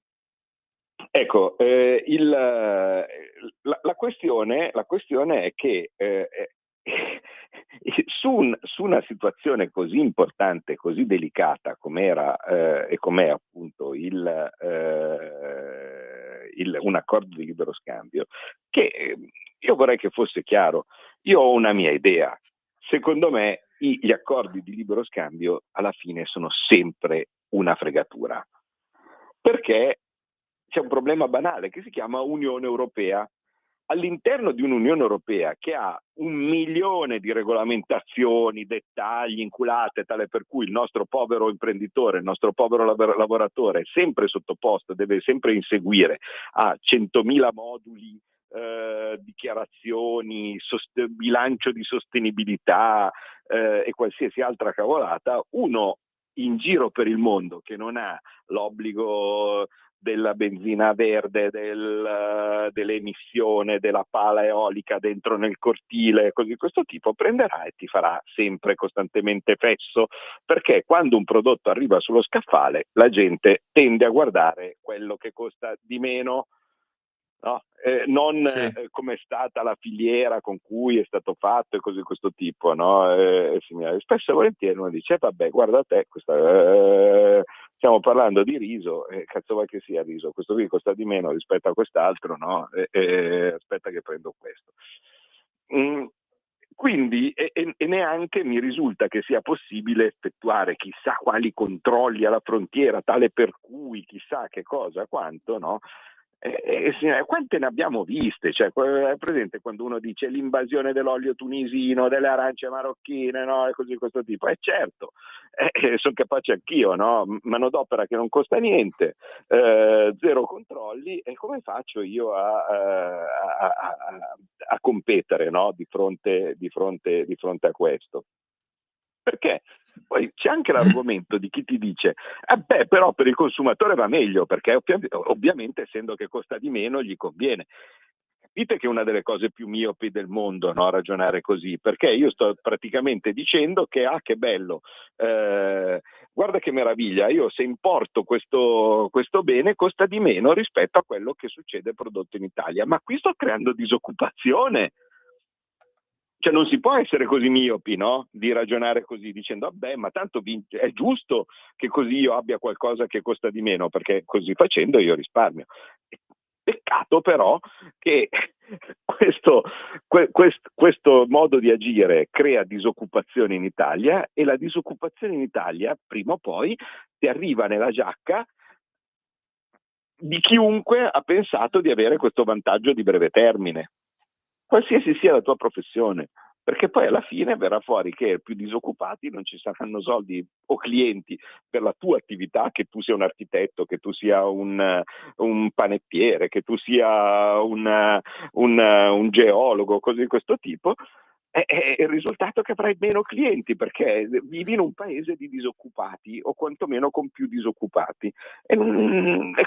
Ecco, la questione è che su una situazione così importante, così delicata com'era e com'è appunto un accordo di libero scambio, che io vorrei che fosse chiaro. Io ho una mia idea. Secondo me gli accordi di libero scambio alla fine sono sempre una fregatura, perché c'è un problema banale che si chiama Unione Europea. all'interno di un'Unione Europea che ha 1.000.000 di regolamentazioni, dettagli, inculate, tale per cui il nostro povero imprenditore, il nostro povero lavoratore è sempre sottoposto, deve sempre inseguire a 100.000 moduli, dichiarazioni, bilancio di sostenibilità e qualsiasi altra cavolata, uno in giro per il mondo che non ha l'obbligo della benzina verde, dell'emissione, della pala eolica dentro nel cortile, così di questo tipo, prenderà e ti farà sempre costantemente fesso, perché quando un prodotto arriva sullo scaffale la gente tende a guardare quello che costa di meno, no? Non come è stata la filiera con cui è stato fatto e cose di questo tipo, no? Spesso e volentieri uno dice vabbè, guarda te, stiamo parlando di riso, cazzo vuoi che sia riso, questo qui costa di meno rispetto a quest'altro, no? Aspetta che prendo questo. Quindi e neanche mi risulta che sia possibile effettuare chissà quali controlli alla frontiera, tale per cui chissà che cosa, quanto, no? Quante ne abbiamo viste? Cioè, è presente quando uno dice l'invasione dell'olio tunisino, delle arance marocchine, no? E così di questo tipo. Certo, sono capace anch'io, no? Manodopera che non costa niente, zero controlli, e come faccio io a competere, no? di fronte a questo? Perché poi c'è anche l'argomento di chi ti dice però per il consumatore va meglio, perché ovviamente essendo che costa di meno gli conviene. Capite che è una delle cose più miopi del mondo, no? Ragionare così, perché io sto praticamente dicendo che che bello, guarda che meraviglia, io se importo questo bene costa di meno rispetto a quello che succede prodotto in Italia, ma qui sto creando disoccupazione. Cioè non si può essere così miopi, no? Di ragionare così, dicendo vabbè, ma tanto vince, è giusto che così io abbia qualcosa che costa di meno, perché così facendo io risparmio. Peccato però che questo modo di agire crea disoccupazione in Italia, e la disoccupazione in Italia prima o poi ti arriva nella giacca di chiunque ha pensato di avere questo vantaggio di breve termine, qualsiasi sia la tua professione, perché poi alla fine verrà fuori che più disoccupati non ci saranno soldi o clienti per la tua attività, che tu sia un architetto, che tu sia un panettiere, che tu sia un geologo, cose di questo tipo. È il risultato che avrai meno clienti, perché vivi in un paese di disoccupati, o quantomeno con più disoccupati, e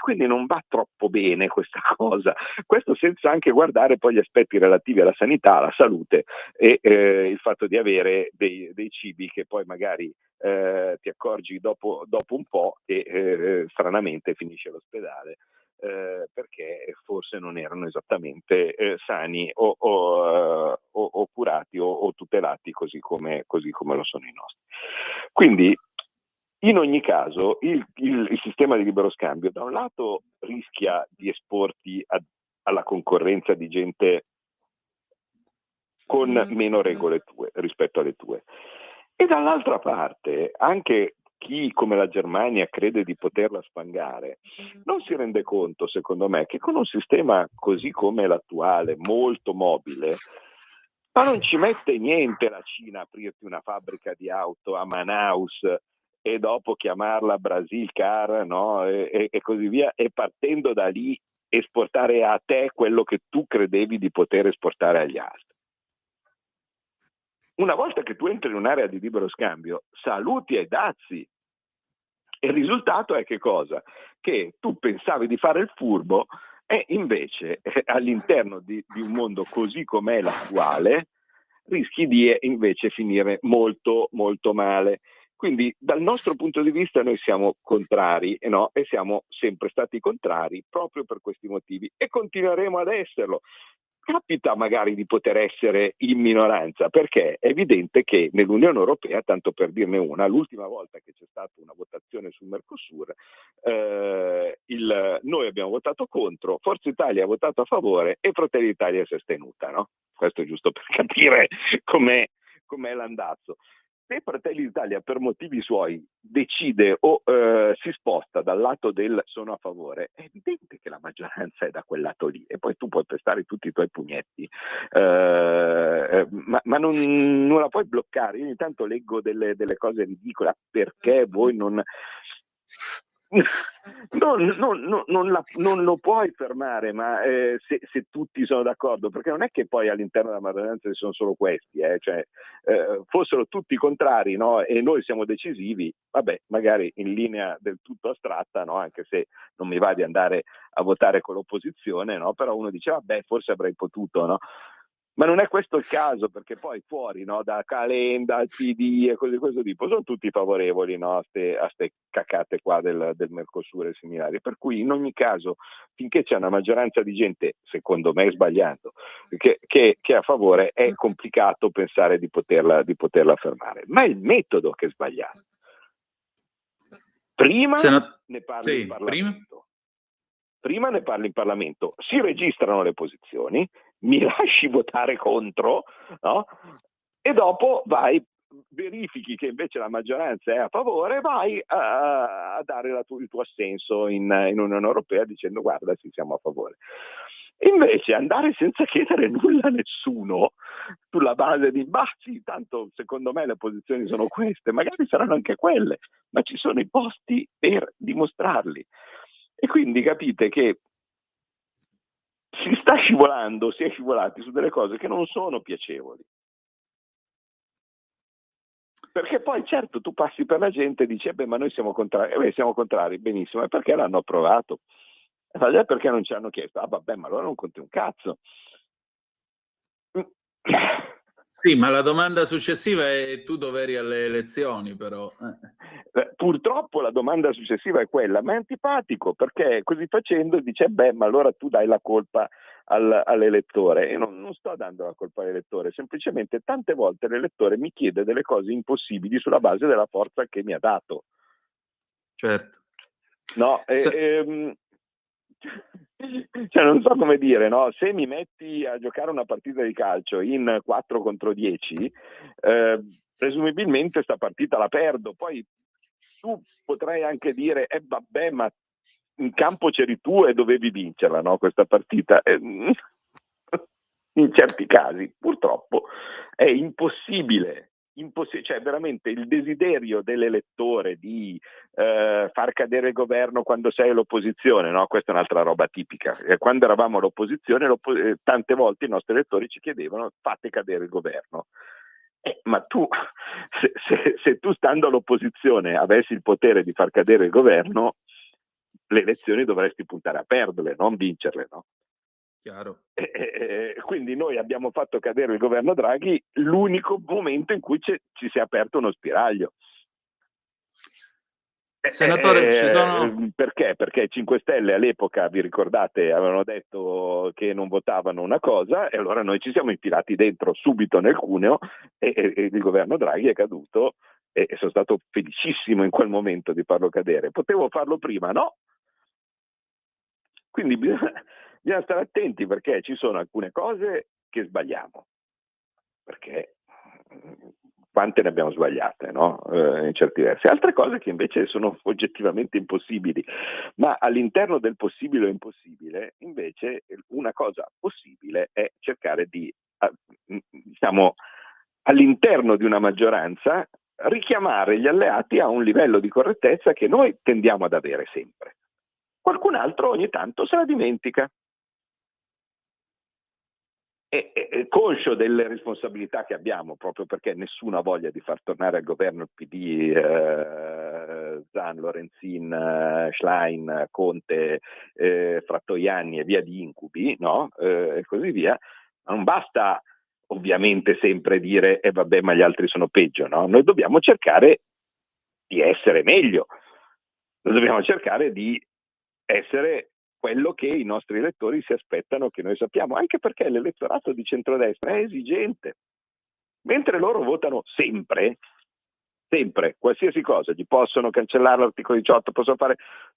quindi non va troppo bene questa cosa. Questo senza anche guardare poi gli aspetti relativi alla sanità, alla salute e il fatto di avere dei cibi che poi magari ti accorgi dopo un po' e stranamente finisce all'ospedale. Perché forse non erano esattamente sani o curati o tutelati così come lo sono i nostri. Quindi in ogni caso il sistema di libero scambio da un lato rischia di esporti alla concorrenza di gente con meno regole rispetto alle tue, e dall'altra parte anche chi come la Germania crede di poterla sfangare non si rende conto, secondo me, che con un sistema così come l'attuale, molto mobile, ma non ci mette niente la Cina a aprirti una fabbrica di auto a Manaus e dopo chiamarla Brasil Car, no? e così via, e partendo da lì esportare a te quello che tu credevi di poter esportare agli altri. Una volta che tu entri in un'area di libero scambio, saluti e dazi. E il risultato è che cosa? Che tu pensavi di fare il furbo e invece all'interno di un mondo così com'è l'attuale rischi di invece finire molto molto male. Quindi dal nostro punto di vista noi siamo contrari, no? E siamo sempre stati contrari proprio per questi motivi e continueremo ad esserlo. Capita magari di poter essere in minoranza, perché è evidente che nell'Unione Europea, tanto per dirne una, l'ultima volta che c'è stata una votazione sul Mercosur, noi abbiamo votato contro, Forza Italia ha votato a favore e Fratelli d'Italia si è astenuta, no? Questo è giusto per capire com'è l'andazzo. se Fratelli d'Italia per motivi suoi decide o si sposta dal lato del sono a favore, è evidente che la maggioranza è da quel lato lì, e poi tu puoi pestare tutti i tuoi pugnetti, ma non la puoi bloccare. Io ogni tanto leggo delle cose ridicole, perché voi non lo puoi fermare, ma se tutti sono d'accordo, perché non è che poi all'interno della maggioranza ci sono solo questi, cioè, fossero tutti contrari, no, e noi siamo decisivi, vabbè, magari in linea del tutto astratta, no, anche se non mi va di andare a votare con l'opposizione, no, però uno dice vabbè, forse avrei potuto, no? Ma non è questo il caso, perché poi fuori, no, da Calenda, al PD e cose di questo tipo, sono tutti favorevoli, no, a ste cacate qua del Mercosur e similari. Per cui in ogni caso, finché c'è una maggioranza di gente, secondo me sbagliando, che è a favore, è complicato pensare di poterla fermare. Ma è il metodo che è sbagliato. Prima ne parli in Parlamento. Prima ne parli in Parlamento, si registrano le posizioni, mi lasci votare contro, no? E dopo verifichi che invece la maggioranza è a favore, vai a dare il tuo assenso in Unione Europea dicendo guarda, sì, siamo a favore. Invece andare senza chiedere nulla a nessuno sulla base di sì, tanto secondo me le posizioni sono queste, magari saranno anche quelle, ma ci sono i posti per dimostrarli. E quindi capite che si è scivolati su delle cose che non sono piacevoli. Perché poi certo tu passi per la gente e dici ma noi siamo contrari, siamo contrari, benissimo, e perché l'hanno approvato? Perché non ci hanno chiesto? Vabbè, ma allora non conti un cazzo.
Sì, ma la domanda successiva è tu dove eri alle elezioni, però.
Purtroppo la domanda successiva è quella, ma è antipatico, perché così facendo dice ma allora tu dai la colpa all'elettore. E non sto dando la colpa all'elettore, semplicemente tante volte l'elettore mi chiede delle cose impossibili sulla base della forza che mi ha dato.
Certo.
No, cioè non so come dire, no? Se mi metti a giocare una partita di calcio in 4 contro 10, presumibilmente sta partita la perdo. Poi tu potrai anche dire vabbè, ma in campo c'eri tu e dovevi vincerla, no? Questa partita. In certi casi purtroppo è impossibile, cioè veramente il desiderio dell'elettore di far cadere il governo quando sei all'opposizione, no? Questa è un'altra roba tipica. Quando eravamo all'opposizione, tante volte i nostri elettori ci chiedevano fate cadere il governo. Ma tu, se tu stando all'opposizione avessi il potere di far cadere il governo, le elezioni dovresti puntare a perderle, non vincerle, no?
Chiaro.
Quindi noi abbiamo fatto cadere il governo Draghi l'unico momento in cui ci si è aperto uno spiraglio.
Senatore, ci sono...
Perché? Perché i 5 Stelle all'epoca, vi ricordate, avevano detto che non votavano una cosa, e allora noi ci siamo infilati dentro subito nel cuneo e il governo Draghi è caduto, e sono stato felicissimo in quel momento di farlo cadere. Potevo farlo prima, no? Quindi bisogna stare attenti, perché ci sono alcune cose che sbagliamo, perché quante ne abbiamo sbagliate, no? In certi versi. Altre cose che invece sono oggettivamente impossibili, ma all'interno del possibile o impossibile, invece una cosa possibile è cercare di, diciamo, all'interno di una maggioranza, richiamare gli alleati a un livello di correttezza che noi tendiamo ad avere sempre. Qualcun altro ogni tanto se la dimentica. Conscio delle responsabilità che abbiamo, proprio perché nessuno ha voglia di far tornare al governo il PD, Zan, Lorenzin, Schlein, Conte, Frattoianni e via di incubi, no? E così via. Non basta ovviamente sempre dire vabbè, ma gli altri sono peggio, no? Noi dobbiamo cercare di essere meglio, noi dobbiamo cercare di essere quello che i nostri elettori si aspettano che noi sappiamo, anche perché l'elettorato di centrodestra è esigente, mentre loro votano sempre, qualsiasi cosa, gli possono cancellare l'articolo 18, possono fare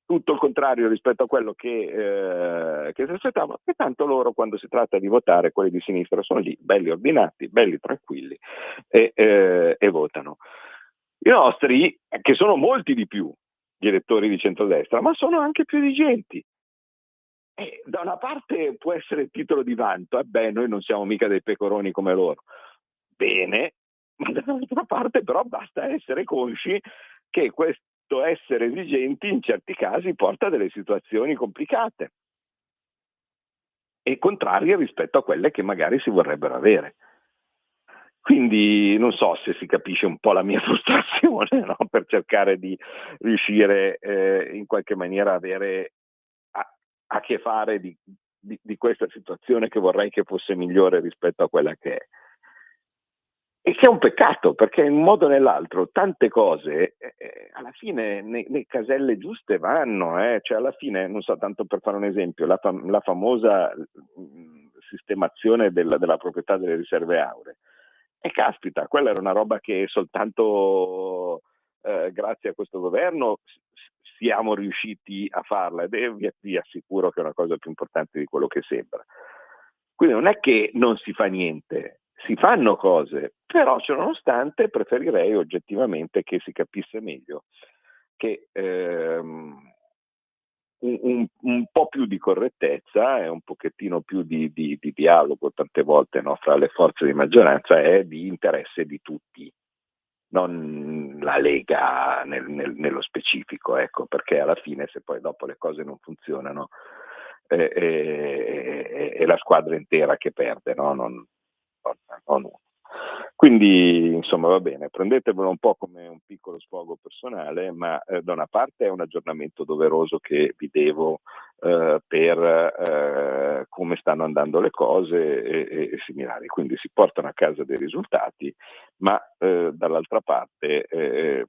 tutto il contrario rispetto a quello che si aspettavano, e tanto loro, quando si tratta di votare, quelli di sinistra sono lì, belli ordinati, belli tranquilli, e votano. I nostri, che sono molti di più gli elettori di centrodestra, ma sono anche più esigenti. E da una parte può essere titolo di vanto, noi non siamo mica dei pecoroni come loro. Bene, ma dall'altra parte però basta essere consci che questo essere esigenti in certi casi porta a delle situazioni complicate e contrarie rispetto a quelle che magari si vorrebbero avere. Quindi non so se si capisce un po' la mia frustrazione, no? Per cercare di riuscire in qualche maniera a avere a che fare di questa situazione che vorrei che fosse migliore rispetto a quella che è. E che è un peccato, perché in un modo o nell'altro tante cose alla fine nei caselle giuste vanno, cioè alla fine, non so, tanto per fare un esempio, la famosa sistemazione della proprietà delle riserve auree. E caspita, quella era una roba che soltanto grazie a questo governo siamo riusciti a farla, ed vi assicuro che è una cosa più importante di quello che sembra. Quindi non è che non si fa niente, si fanno cose, però ciononostante preferirei oggettivamente che si capisse meglio che un po' più di correttezza e un pochettino più di dialogo tante volte, no, fra le forze di maggioranza è di interesse di tutti, non la Lega nello specifico, ecco, perché alla fine se poi dopo le cose non funzionano è la squadra intera che perde, no? Non uno. Quindi insomma va bene, prendetevelo un po' come un piccolo sfogo personale, ma da una parte è un aggiornamento doveroso che vi devo per come stanno andando le cose e similari, quindi si portano a casa dei risultati, ma dall'altra parte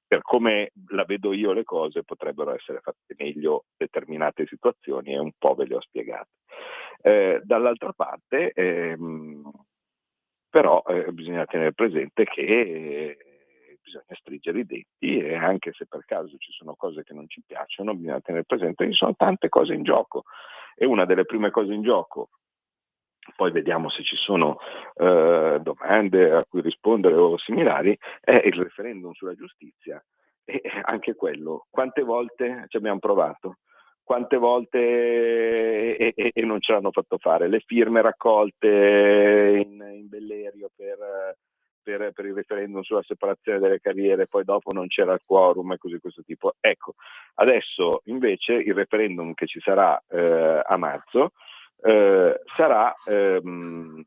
per come la vedo io le cose potrebbero essere fatte meglio determinate situazioni e un po' ve le ho spiegate. Dall'altra parte però bisogna tenere presente che bisogna stringere i denti, e anche se per caso ci sono cose che non ci piacciono, bisogna tenere presente che ci sono tante cose in gioco, e una delle prime cose in gioco, poi vediamo se ci sono domande a cui rispondere o similari, è il referendum sulla giustizia. E anche quello, quante volte ci abbiamo provato? Quante volte e non ce l'hanno fatto fare? Le firme raccolte in Bellerio per il referendum sulla separazione delle carriere, poi dopo non c'era il quorum e così questo tipo. Ecco, adesso invece il referendum che ci sarà a marzo sarà un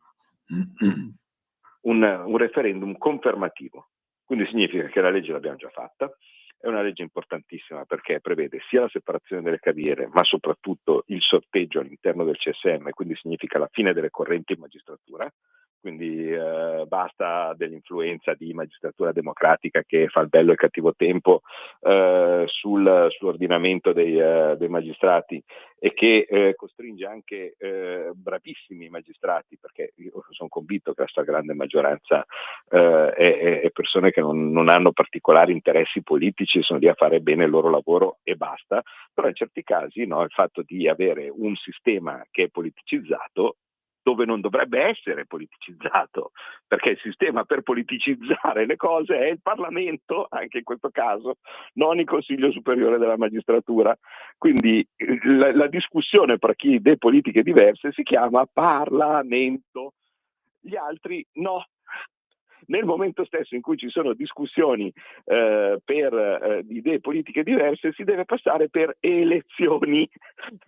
referendum confermativo, quindi significa che la legge l'abbiamo già fatta. È una legge importantissima perché prevede sia la separazione delle carriere, ma soprattutto il sorteggio all'interno del CSM, quindi significa la fine delle correnti in magistratura, quindi basta dell'influenza di magistratura democratica che fa il bello e il cattivo tempo sull'ordinamento dei magistrati, e che costringe anche bravissimi magistrati, perché io sono convinto che la stragrande maggioranza è persone che non hanno particolari interessi politici, sono lì a fare bene il loro lavoro e basta, però in certi casi, no, il fatto di avere un sistema che è politicizzato dove non dovrebbe essere politicizzato, perché il sistema per politicizzare le cose è il Parlamento, anche in questo caso, non il Consiglio Superiore della Magistratura. Quindi la discussione tra chi ha idee politiche diverse si chiama Parlamento, gli altri no. Nel momento stesso in cui ci sono discussioni per idee politiche diverse, si deve passare per elezioni.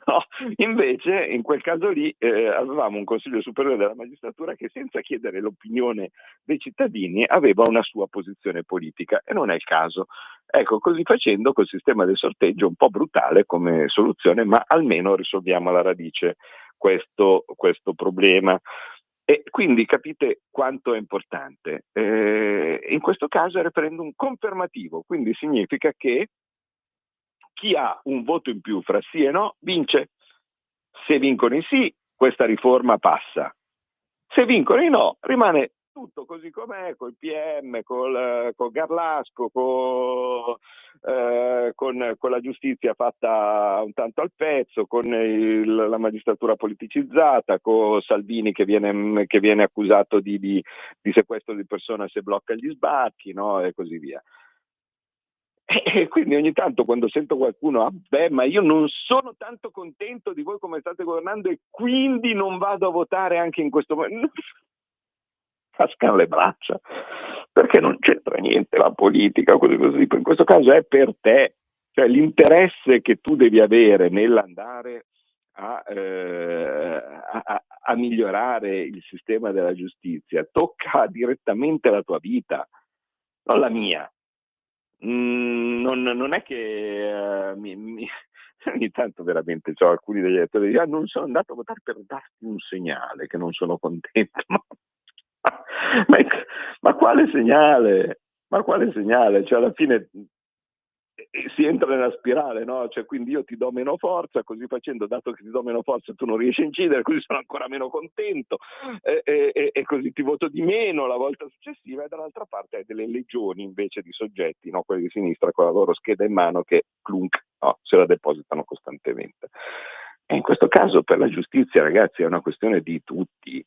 No? Invece, in quel caso lì, avevamo un Consiglio Superiore della Magistratura che, senza chiedere l'opinione dei cittadini, aveva una sua posizione politica, e non è il caso. Ecco, così facendo, col sistema del sorteggio, un po' brutale come soluzione, ma almeno risolviamo alla radice questo problema. E quindi capite quanto è importante. In questo caso è il referendum confermativo, quindi significa che chi ha un voto in più fra sì e no vince. Se vincono i sì, questa riforma passa. Se vincono i no, rimane tutto così com'è, col PM, col Garlasco, con la giustizia fatta un tanto al pezzo, con la magistratura politicizzata, con Salvini che viene accusato di sequestro di persona se blocca gli sbarchi, no? E così via. E quindi ogni tanto quando sento qualcuno, ma io non sono tanto contento di voi come state governando e quindi non vado a votare anche in questo momento, cascano le braccia, perché non c'entra niente la politica, così. In questo caso è per te, cioè l'interesse che tu devi avere nell'andare a migliorare il sistema della giustizia tocca direttamente la tua vita, non la mia. Non è che ogni tanto veramente c'ho alcuni degli elettori che non sono andato a votare per darti un segnale che non sono contento. Ma quale segnale? Ma quale segnale? Cioè alla fine si entra nella spirale, no? Cioè quindi io ti do meno forza, così facendo, dato che ti do meno forza tu non riesci a incidere, così sono ancora meno contento e così ti voto di meno la volta successiva, e dall'altra parte hai delle legioni invece di soggetti, no? Quelli di sinistra con la loro scheda in mano che se la depositano costantemente. E in questo caso per la giustizia, ragazzi, è una questione di tutti.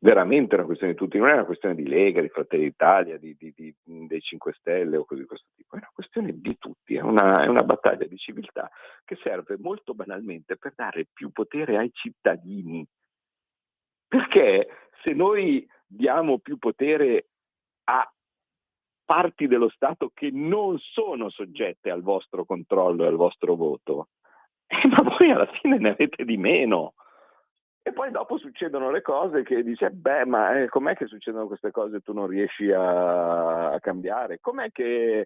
Veramente una questione di tutti, non è una questione di Lega, di Fratelli d'Italia, dei 5 Stelle o così di questo tipo, è una questione di tutti, è una battaglia di civiltà che serve molto banalmente per dare più potere ai cittadini, perché se noi diamo più potere a parti dello Stato che non sono soggette al vostro controllo e al vostro voto, ma voi alla fine ne avete di meno. E poi dopo succedono le cose che dice, ma com'è che succedono queste cose e tu non riesci a cambiare? Com'è che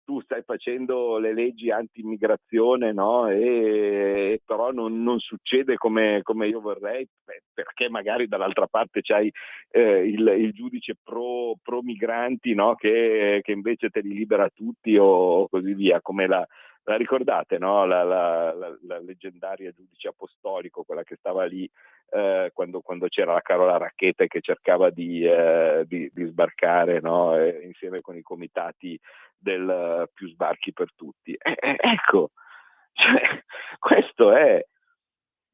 tu stai facendo le leggi anti-immigrazione, no? E però non succede come io vorrei, perché magari dall'altra parte c'hai il giudice pro migranti, no? Che invece te li libera tutti o così via, come la ricordate, no? La leggendaria giudice apostolico, quella che stava lì quando c'era la Carola Rackete che cercava di sbarcare, no? Insieme con i comitati del più sbarchi per tutti. Ecco, cioè, questo è.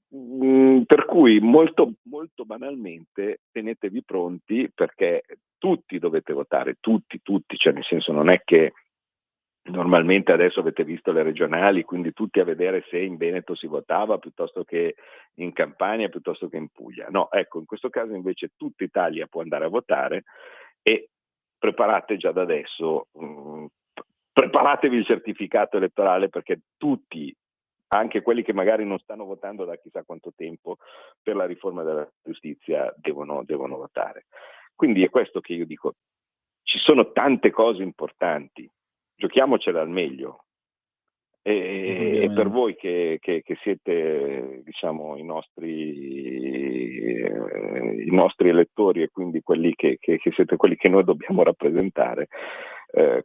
Per cui molto, molto banalmente tenetevi pronti, perché tutti dovete votare, tutti, cioè nel senso non è che normalmente adesso avete visto le regionali, quindi tutti a vedere se in Veneto si votava piuttosto che in Campania, piuttosto che in Puglia. No, ecco, in questo caso invece tutta Italia può andare a votare e preparate già da adesso, preparatevi il certificato elettorale, perché tutti, anche quelli che magari non stanno votando da chissà quanto tempo per la riforma della giustizia, devono votare. Quindi è questo che io dico, ci sono tante cose importanti, giochiamocela al meglio. E per voi che siete, diciamo, i nostri elettori, e quindi quelli che siete quelli che noi dobbiamo rappresentare,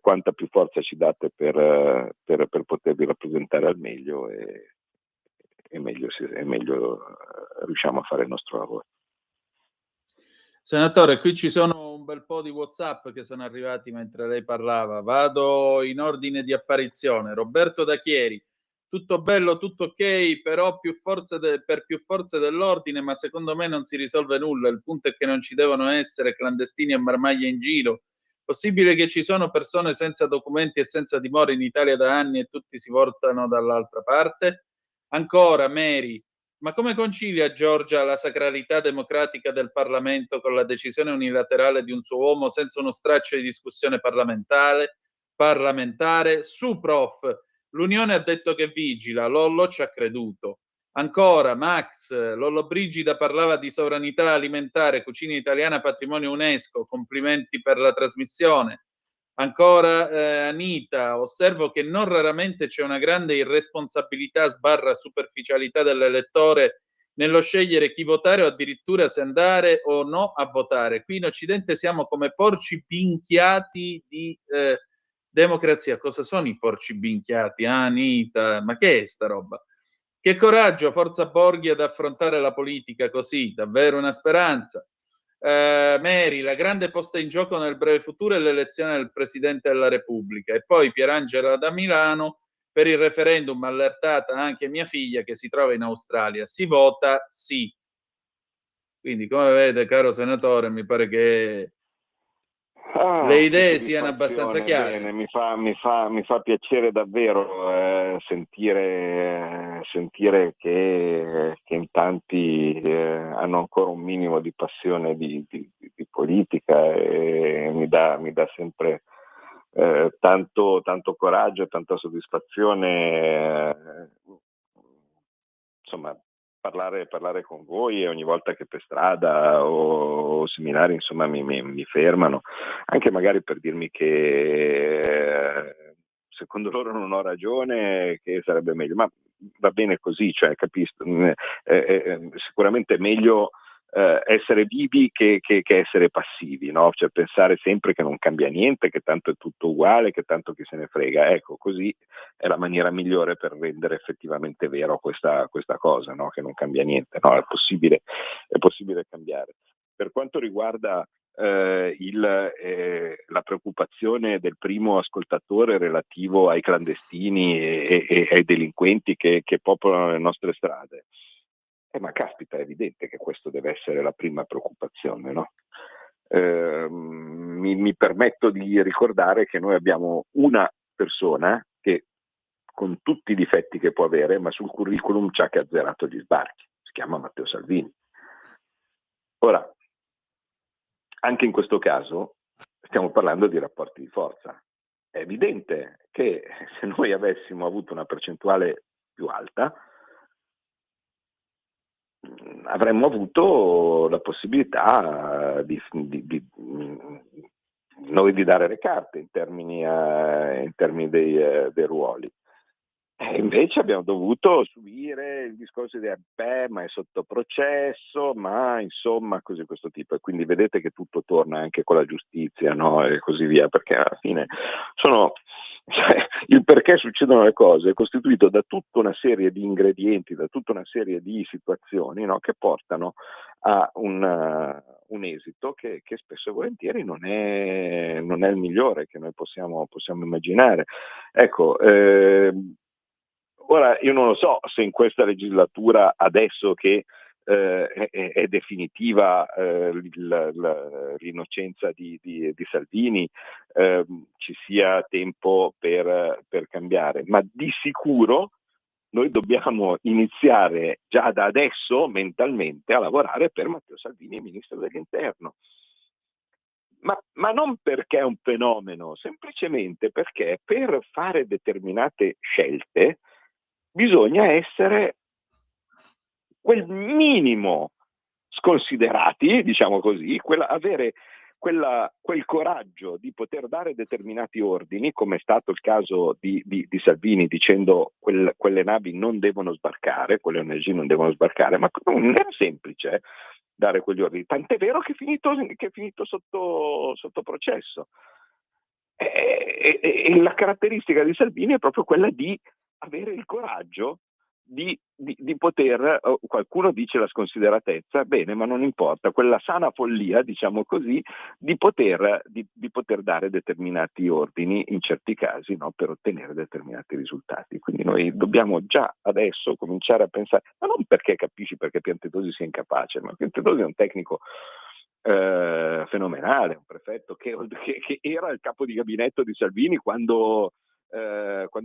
quanta più forza ci date per potervi rappresentare al meglio e meglio riusciamo a fare il nostro lavoro.
Senatore, qui ci sono un bel po' di WhatsApp che sono arrivati mentre lei parlava. Vado in ordine di apparizione. Roberto da Chieri: tutto bello, tutto ok, però per più forze dell'ordine, ma secondo me non si risolve nulla. Il punto è che non ci devono essere clandestini e marmaglie in giro. Possibile che ci sono persone senza documenti e senza dimora in Italia da anni e tutti si voltano dall'altra parte? Ancora, Mary: ma come concilia Giorgia la sacralità democratica del Parlamento con la decisione unilaterale di un suo uomo senza uno straccio di discussione parlamentare? Su, prof, l'Unione ha detto che vigila, Lollo ci ha creduto. Ancora, Max: Lollobrigida parlava di sovranità alimentare, cucina italiana, patrimonio UNESCO, complimenti per la trasmissione. Ancora Anita: osservo che non raramente c'è una grande irresponsabilità / superficialità dell'elettore nello scegliere chi votare o addirittura se andare o no a votare. Qui in Occidente siamo come porci binchiati di democrazia. Cosa sono i porci binchiati? Anita, ma che è sta roba? Che coraggio, forza Borghi, ad affrontare la politica così, davvero una speranza. Mary, la grande posta in gioco nel breve futuro è l'elezione del Presidente della Repubblica. E poi Pierangela da Milano, per il referendum allertata anche mia figlia che si trova in Australia. Si vota sì. Quindi, come vede, caro senatore, mi pare che le idee siano abbastanza chiare.
Bene, mi fa piacere davvero sentire che in tanti hanno ancora un minimo di passione di politica, e mi dà sempre tanto coraggio e tanta soddisfazione, insomma, parlare con voi, e ogni volta che per strada o seminari, insomma, mi fermano, anche magari per dirmi che secondo loro non ho ragione, che sarebbe meglio, ma va bene così, cioè, capisco, sicuramente è meglio essere vivi che essere passivi, no? Cioè pensare sempre che non cambia niente, che tanto è tutto uguale, che tanto chi se ne frega. Ecco, così è la maniera migliore per rendere effettivamente vero questa cosa, no? Che non cambia niente, no? È possibile cambiare. Per quanto riguarda la preoccupazione del primo ascoltatore relativo ai clandestini e ai delinquenti che popolano le nostre strade, ma caspita, è evidente che questo deve essere la prima preoccupazione, no? Mi permetto di ricordare che noi abbiamo una persona che, con tutti i difetti che può avere, ma sul curriculum c'ha che ha azzerato gli sbarchi, si chiama Matteo Salvini. Ora, anche in questo caso stiamo parlando di rapporti di forza. È evidente che se noi avessimo avuto una percentuale più alta, avremmo avuto la possibilità di noi di dare le carte in termini dei ruoli. Invece abbiamo dovuto subire il discorso di ma è sotto processo, ma insomma così, questo tipo, e quindi vedete che tutto torna anche con la giustizia, no? E così via, perché alla fine il perché succedono le cose è costituito da tutta una serie di ingredienti, da tutta una serie di situazioni, no? Che portano a un esito che spesso e volentieri non è il migliore che noi possiamo immaginare. Ecco, ora io non lo so se in questa legislatura, adesso che è definitiva l'innocenza di Salvini, ci sia tempo per cambiare, ma di sicuro noi dobbiamo iniziare già da adesso mentalmente a lavorare per Matteo Salvini, ministro dell'Interno. Ma non perché è un fenomeno, semplicemente perché per fare determinate scelte bisogna essere quel minimo sconsiderati, diciamo così, avere quel coraggio di poter dare determinati ordini, come è stato il caso di Salvini, dicendo quelle navi non devono sbarcare, quelle ONG non devono sbarcare, ma non era semplice dare quegli ordini, tant'è vero che è finito sotto processo. E la caratteristica di Salvini è proprio quella di avere il coraggio di poter, qualcuno dice la sconsideratezza, bene, ma non importa, quella sana follia, diciamo così, di poter dare determinati ordini in certi casi, no, per ottenere determinati risultati. Quindi noi dobbiamo già adesso cominciare a pensare, ma non perché capisci perché Piantedosi sia incapace, ma Piantedosi è un tecnico fenomenale, un prefetto che era il capo di gabinetto di Salvini quando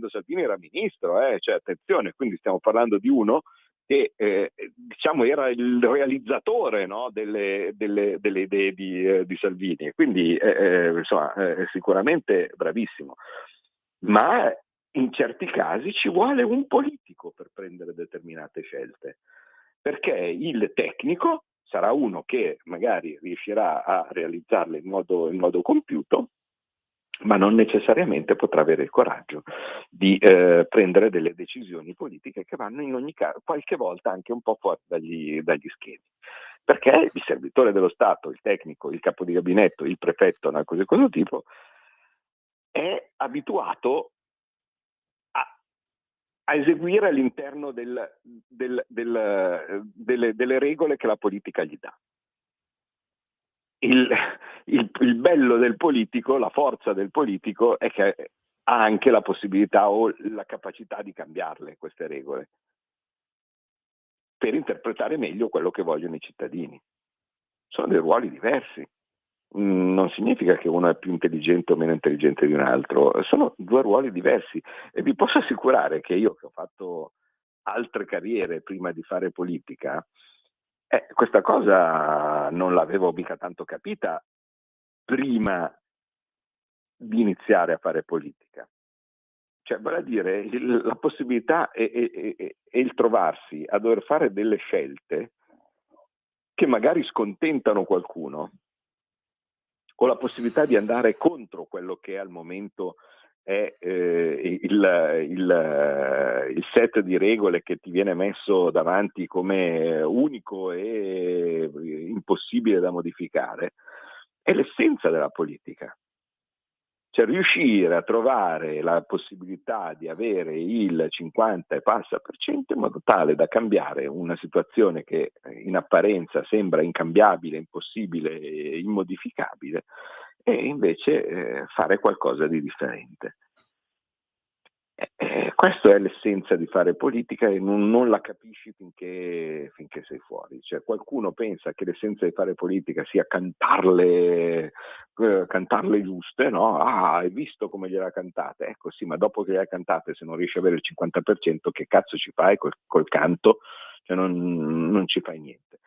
Salvini era ministro, cioè attenzione, quindi stiamo parlando di uno che diciamo era il realizzatore, no, delle idee di Salvini, quindi insomma è sicuramente bravissimo, ma in certi casi ci vuole un politico per prendere determinate scelte, perché il tecnico sarà uno che magari riuscirà a realizzarle in modo compiuto, ma non necessariamente potrà avere il coraggio di prendere delle decisioni politiche che vanno in ogni caso, qualche volta anche un po' fuori dagli schemi. Perché il servitore dello Stato, il tecnico, il capo di gabinetto, il prefetto, una cosa di questo tipo, è abituato a eseguire all'interno delle regole che la politica gli dà. il bello del politico, la forza del politico è che ha anche la possibilità o la capacità di cambiarle queste regole per interpretare meglio quello che vogliono i cittadini. Sono dei ruoli diversi. Non significa che uno è più intelligente o meno intelligente di un altro, sono due ruoli diversi e vi posso assicurare che io, che ho fatto altre carriere prima di fare politica, questa cosa non l'avevo mica tanto capita prima di iniziare a fare politica. Cioè, vale a dire, la possibilità e il trovarsi a dover fare delle scelte che magari scontentano qualcuno, o la possibilità di andare contro quello che al momento è il set di regole che ti viene messo davanti come unico e impossibile da modificare, è l'essenza della politica. Cioè, riuscire a trovare la possibilità di avere il 50 e passa per cento in modo tale da cambiare una situazione che in apparenza sembra incambiabile, impossibile e immodificabile, e invece fare qualcosa di differente. Questa è l'essenza di fare politica e non la capisci finché sei fuori. Cioè, qualcuno pensa che l'essenza di fare politica sia cantarle giuste, no? Ah, hai visto come gliela cantate? Ecco sì, ma dopo che le hai cantate, se non riesci ad avere il 50%, che cazzo ci fai col canto? Cioè, non ci fai niente.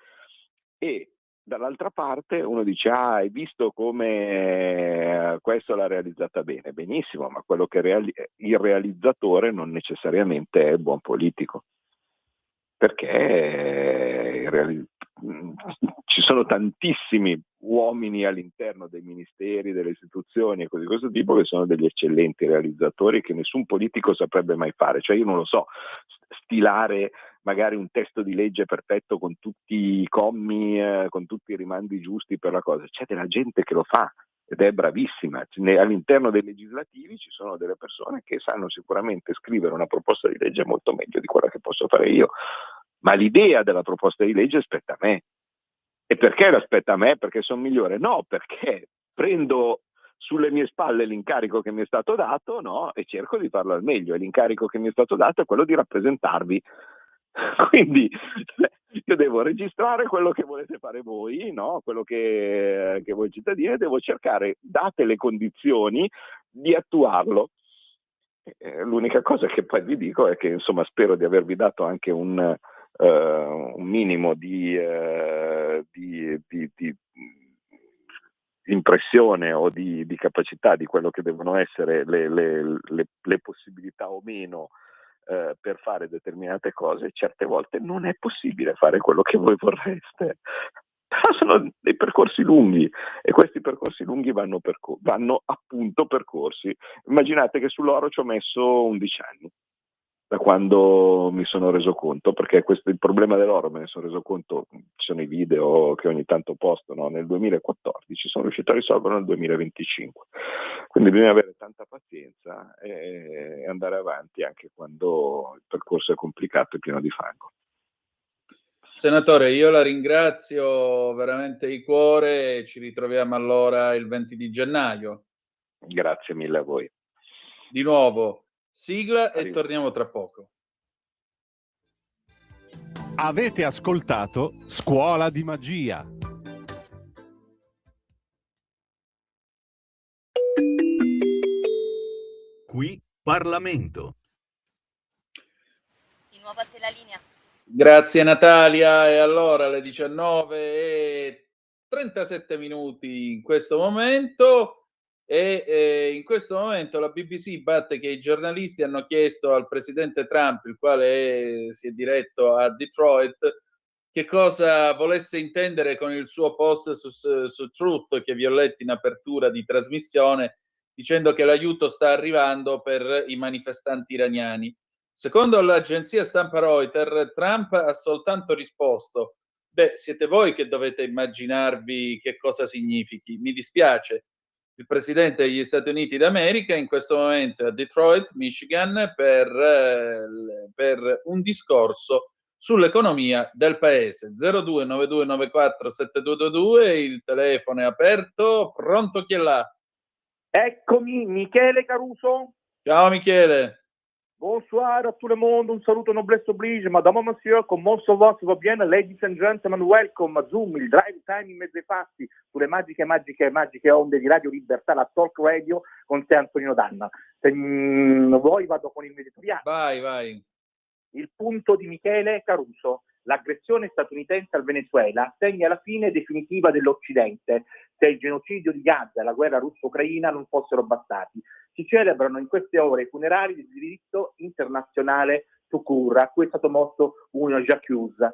E dall'altra parte uno dice: ah, hai visto come questo l'ha realizzata bene. Benissimo, ma quello che il realizzatore non necessariamente è buon politico, perché ci sono tantissimi uomini all'interno dei ministeri, delle istituzioni e cose di questo tipo che sono degli eccellenti realizzatori che nessun politico saprebbe mai fare. Cioè, io non lo so, stilare magari un testo di legge perfetto con tutti i commi, con tutti i rimandi giusti per la cosa. C'è della gente che lo fa ed è bravissima. All'interno dei legislativi ci sono delle persone che sanno sicuramente scrivere una proposta di legge molto meglio di quella che posso fare io, ma l'idea della proposta di legge spetta a me. E perché l'aspetta a me? Perché sono migliore? No, perché prendo sulle mie spalle l'incarico che mi è stato dato, no? E cerco di farlo al meglio, e l'incarico che mi è stato dato è quello di rappresentarvi. Quindi io devo registrare quello che volete fare voi, no? Quello che voi cittadini, devo cercare, date le condizioni, di attuarlo. L'unica cosa che poi vi dico è che, insomma, spero di avervi dato anche un minimo di impressione o di capacità di quello che devono essere le possibilità o meno per fare determinate cose. Certe volte non è possibile fare quello che voi vorreste, però sono dei percorsi lunghi e questi percorsi lunghi vanno appunto percorsi. Immaginate che sull'oro ci ho messo 11 anni da quando mi sono reso conto, perché questo il problema dell'oro me ne sono reso conto, ci sono i video che ogni tanto posto, no? Nel 2014, sono riuscito a risolverlo nel 2025. Quindi bisogna avere tanta pazienza e andare avanti anche quando il percorso è complicato e pieno di fango.
Senatore, io la ringrazio veramente di cuore, ci ritroviamo allora il 20 di gennaio.
Grazie mille a voi.
Di nuovo, sigla e torniamo tra poco.
Avete ascoltato Scuola di Magia.
Qui Parlamento.
Di nuovo a te la linea.
Grazie Natalia, e allora alle 19:37 in questo momento. In questo momento la BBC batte che i giornalisti hanno chiesto al presidente Trump, il quale si è diretto a Detroit, che cosa volesse intendere con il suo post su Truth, che vi ho letto in apertura di trasmissione, dicendo che l'aiuto sta arrivando per i manifestanti iraniani. Secondo l'agenzia stampa Reuters, Trump ha soltanto risposto: beh, siete voi che dovete immaginarvi che cosa significhi, mi dispiace. Il presidente degli Stati Uniti d'America in questo momento è a Detroit, Michigan, per un discorso sull'economia del paese. 0292947222, il telefono è aperto. Pronto, chi è là?
Eccomi, Michele Caruso.
Ciao Michele.
Bonsoir à tout le monde, un saluto noblesse oblige, madame et monsieur, comment ça va bien, ladies and gentlemen, welcome a Zoom, il drive time in mezzo ai fatti, sulle magiche onde di Radio Libertà, la Talk Radio con te Antonino Danna. Se vuoi vado con il editoriale.
Vai.
Il punto di Michele Caruso. L'aggressione statunitense al Venezuela segna la fine definitiva dell'Occidente. Se il genocidio di Gaza e la guerra russo-ucraina non fossero bastati, si celebrano in queste ore i funerali del diritto internazionale tout court, a cui è stato mosso un j'accuse,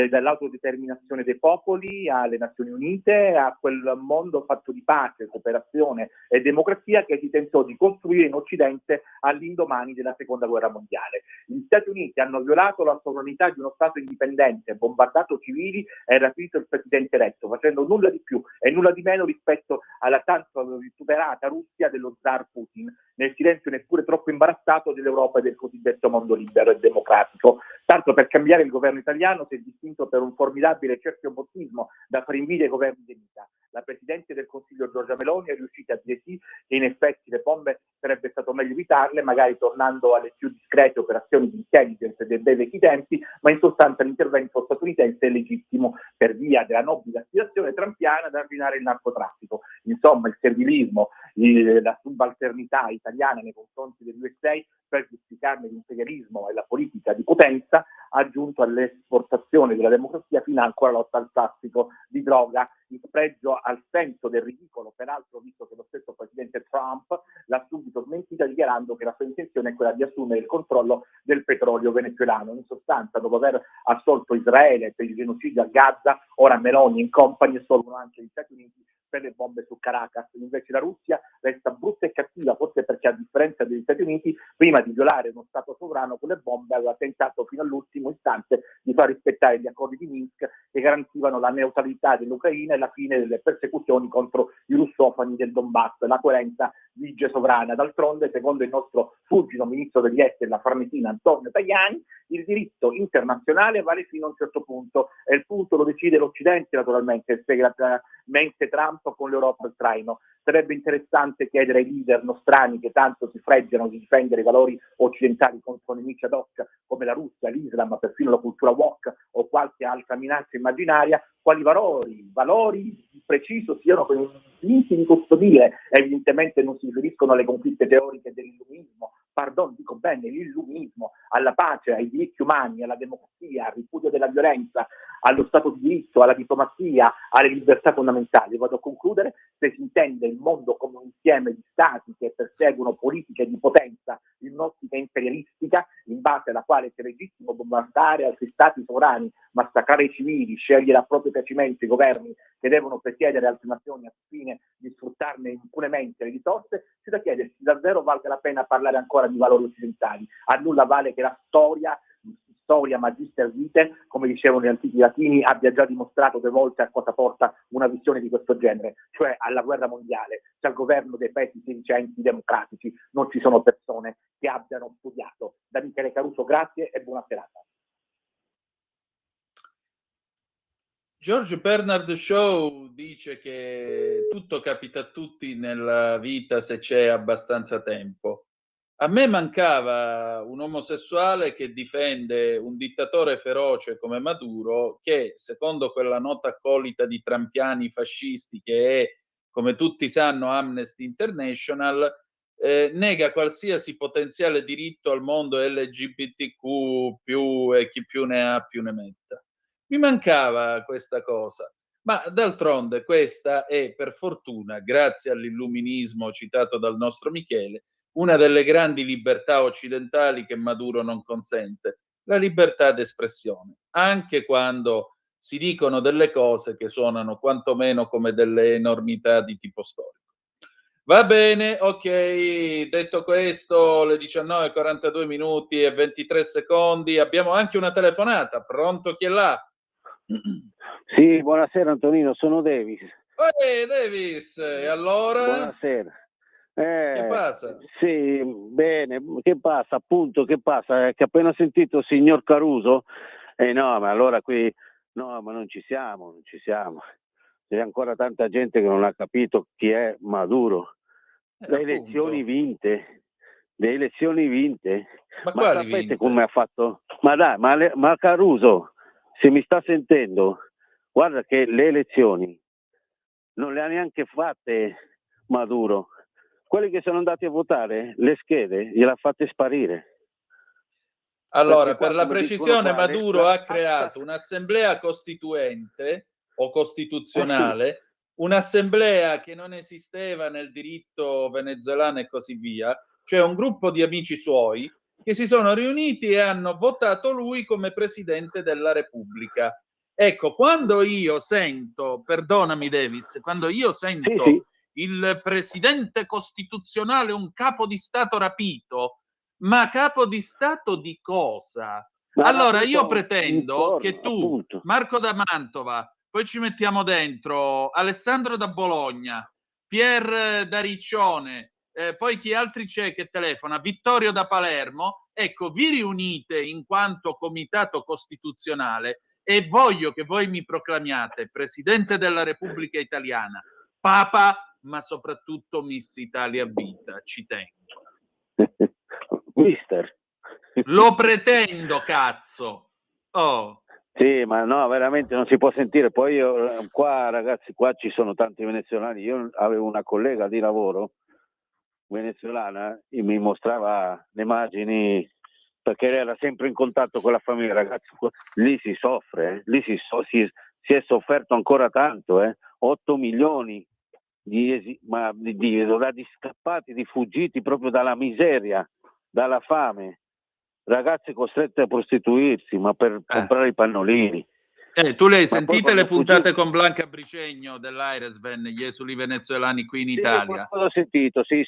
dall'autodeterminazione dei popoli alle Nazioni Unite, a quel mondo fatto di pace, cooperazione e democrazia che si tentò di costruire in Occidente all'indomani della Seconda Guerra Mondiale. Gli Stati Uniti hanno violato la sovranità di uno Stato indipendente, bombardato civili e rapito il presidente eletto, facendo nulla di più e nulla di meno rispetto alla tanto vituperata Russia dello zar Putin, nel silenzio neppure troppo imbarazzato dell'Europa e del cosiddetto mondo libero e democratico. Tanto per cambiare il governo italiano si è distinto per un formidabile cerchiobottismo da fare invidia ai governi di vita. La Presidente del Consiglio Giorgia Meloni è riuscita a dire sì, che in effetti le bombe sarebbe stato meglio evitarle, magari tornando alle più discrete operazioni di intelligence dei bei vecchi tempi, ma in sostanza l'intervento statunitense è legittimo per via della nobile aspirazione trumpiana ad arginare il narcotraffico. Insomma, il servilismo, la subalternità italiana nei confronti dell'USA per giustificarne l'imperialismo e la politica di potenza, aggiunto all'esportazione della democrazia financo alla lotta al traffico di droga, in spregio al senso del ridicolo, peraltro visto che lo stesso presidente Trump l'ha subito smentita dichiarando che la sua intenzione è quella di assumere il controllo del petrolio venezuelano. In sostanza, dopo aver assolto Israele per il genocidio a Gaza, ora Meloni e compagni assolvono anche gli Stati Uniti per le bombe su Caracas. Invece la Russia resta brutta e cattiva, forse perché a differenza degli Stati Uniti, prima di violare uno Stato sovrano con le bombe aveva tentato fino all'ultimo istante di far rispettare gli accordi di Minsk che garantivano la neutralità dell'Ucraina e la fine delle persecuzioni contro i russofoni del Donbass. La coerenza vige sovrana. D'altronde, secondo il nostro fulgido ministro degli esteri, la farnesina Antonio Tajani, il diritto internazionale vale fino a un certo punto e il punto lo decide l'Occidente, naturalmente, segretamente Trump con l'Europa al traino. Sarebbe interessante chiedere ai leader nostrani che tanto si freggiano di difendere i valori occidentali contro nemici ad hoc come la Russia, l'Islam, perfino la cultura woke o qualche altra minaccia immaginaria, quali valori preciso siano finiti di custodire. Evidentemente non si riferiscono alle conquiste teoriche dell'illuminismo, dico bene, l'illuminismo, alla pace, ai diritti umani, alla democrazia, al ripudio della violenza, allo Stato di diritto, alla diplomazia, alle libertà fondamentali. Vado a concludere: se si intende il mondo come un insieme di stati che perseguono politiche di potenza in un'ottica imperialistica, in base alla quale è legittimo bombardare altri stati sovrani, massacrare i civili, scegliere a proprio piacimento i governi che devono presiedere altre nazioni a fine di sfruttarne impunemente le risorse, c'è da chiedersi se davvero valga la pena parlare ancora di valori occidentali. A nulla vale che la storia magister vitae, come dicevano gli antichi latini, abbia già dimostrato 2 volte a cosa porta una visione di questo genere, cioè alla guerra mondiale, cioè al governo dei paesi sedicenti democratici non ci sono persone che abbiano studiato. Da Michele Caruso, grazie e buona serata.
George Bernard Shaw dice che tutto capita a tutti nella vita se c'è abbastanza tempo. A me mancava un omosessuale che difende un dittatore feroce come Maduro, che, secondo quella nota accolita di trampiani fascisti che è, come tutti sanno, Amnesty International, nega qualsiasi potenziale diritto al mondo LGBTQ+, e chi più ne ha più ne metta. Mi mancava questa cosa, ma d'altronde questa è, per fortuna, grazie all'illuminismo citato dal nostro Michele, una delle grandi libertà occidentali che Maduro non consente, la libertà d'espressione, anche quando si dicono delle cose che suonano quantomeno come delle enormità di tipo storico. Va bene, ok, detto questo, le 19:42 minuti e 23 secondi, abbiamo anche una telefonata. Pronto, chi è là?
Sì, buonasera Antonino, sono Davis.
Davis, e allora?
Buonasera.
Che passa?
Sì, bene, che passa? Appunto, che passa? Che appena sentito il signor Caruso No, ma allora qui, no, ma non ci siamo. C'è ancora tanta gente che non ha capito chi è Maduro. Le elezioni vinte.
Ma
Ma
quali
sapete
vinte?
come ha fatto? Ma dai, ma Caruso, se mi sta sentendo, guarda che le elezioni non le ha neanche fatte Maduro. Quelli che sono andati a votare, le schede gliele ha fatte sparire.
Allora,
Perché qua,
per la
come
precisione,
dicono qua,
Maduro ha creato un'assemblea costituente o costituzionale, un'assemblea che non esisteva nel diritto venezuelano e così via, cioè un gruppo di amici suoi che si sono riuniti e hanno votato lui come presidente della Repubblica. Ecco, quando io sento, perdonami Davis, quando io sento
Sì.
il presidente costituzionale, un capo di Stato rapito, ma capo di Stato di cosa? Allora io pretendo che tu, Marco da Mantova, poi ci mettiamo dentro Alessandro da Bologna, Pier da Riccione, poi chi altri c'è che telefona, Vittorio da Palermo, ecco, vi riunite in quanto comitato costituzionale e voglio che voi mi proclamiate Presidente della Repubblica Italiana, Papa, ma soprattutto Miss Italia Vita, ci tengo.
Mister.
Lo pretendo, cazzo. Oh.
Sì, ma no, veramente non si può sentire. Poi io, qua ragazzi, qua ci sono tanti venezuelani. Io avevo una collega di lavoro venezuelana e mi mostrava le immagini perché era sempre in contatto con la famiglia. Ragazzi, lì si soffre, lì si è sofferto ancora tanto, 8 milioni di scappati, di fuggiti proprio dalla miseria, dalla fame, ragazzi costretti a prostituirsi ma per comprare i pannolini.
Tu le hai sentite le puntate con Blanca Bricegno dell'Airesven, gli esuli venezuelani qui in Italia?
L'ho sentito, sì,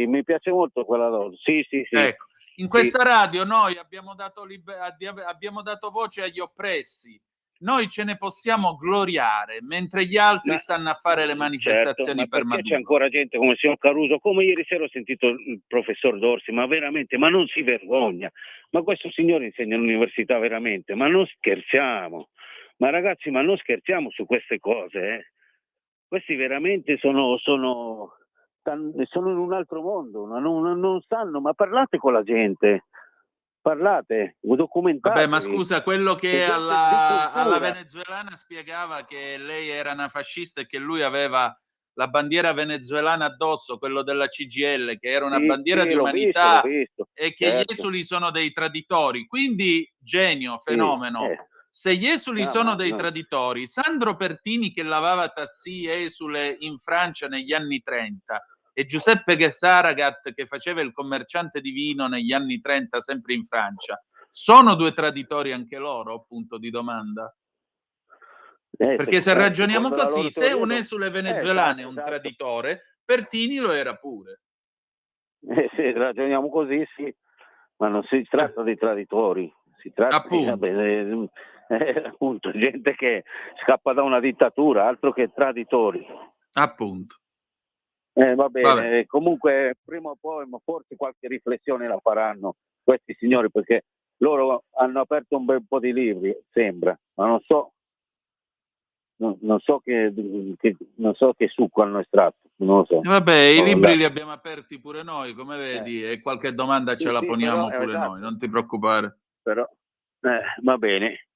mi piace molto quella dose. Sì.
Ecco, in questa radio noi abbiamo dato voce agli oppressi. Noi ce ne possiamo gloriare, mentre gli altri stanno a fare le manifestazioni per Maduro.
C'è ancora gente come il signor Caruso, come ieri sera ho sentito il professor Dorsi, ma veramente, ma non si vergogna. Ma questo signore insegna all'università veramente, ma non scherziamo. Ma ragazzi, ma non scherziamo su queste cose, Questi veramente sono in un altro mondo, non sanno, ma parlate con la gente. Parlate, documentatevi.
Vabbè, ma scusa, quello che alla venezuelana spiegava che lei era una fascista e che lui aveva la bandiera venezuelana addosso, quello della CGIL, che era una bandiera di umanità,
l'ho visto,
e che gli esuli sono dei traditori. Quindi, genio, fenomeno. Se gli esuli sono dei traditori, Sandro Pertini che lavava tassì esule in Francia negli anni 30 e Giuseppe Saragat che faceva il commerciante di vino negli anni 30 sempre in Francia, sono due traditori anche loro? Punto di domanda. Perché se ragioniamo così, se un esule venezuelano è un traditore, Pertini lo era pure.
Se ragioniamo così, sì, ma non si tratta di traditori, si tratta appunto gente che scappa da una dittatura, altro che traditori.
Appunto.
Va bene. Comunque prima o poi, ma forse qualche riflessione la faranno questi signori, perché loro hanno aperto un bel po' di libri, sembra, ma non so che succo hanno estratto, non lo so.
Vabbè, i libri li abbiamo aperti pure noi, come vedi, e qualche domanda ce la poniamo pure noi, non ti preoccupare.
Però va bene.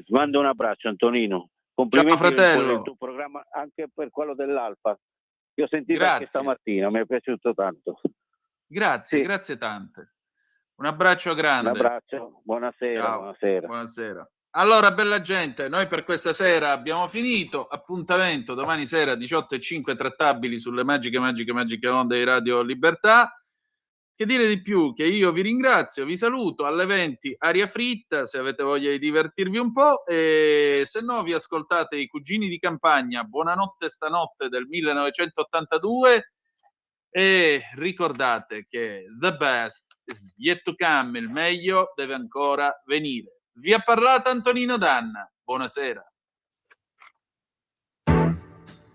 Mando un abbraccio, Antonino. Complimenti.
Ciao, fratello.
Per il tuo programma, anche per quello dell'Alfa. Io ho sentito anche stamattina, mi è piaciuto tanto.
Grazie, grazie tante. Un abbraccio grande.
Un abbraccio, buonasera.
Ciao. Buonasera. Allora, bella gente, noi per questa sera abbiamo finito. Appuntamento domani sera 18:05 trattabili sulle magiche onde di Radio Libertà. Che dire di più? Che io vi ringrazio, vi saluto, alle 20 aria fritta, se avete voglia di divertirvi un po', e se no vi ascoltate i Cugini di Campagna, Buonanotte stanotte del 1982, e ricordate che the best is yet to come, il meglio deve ancora venire. Vi ha parlato Antonino Danna, buonasera.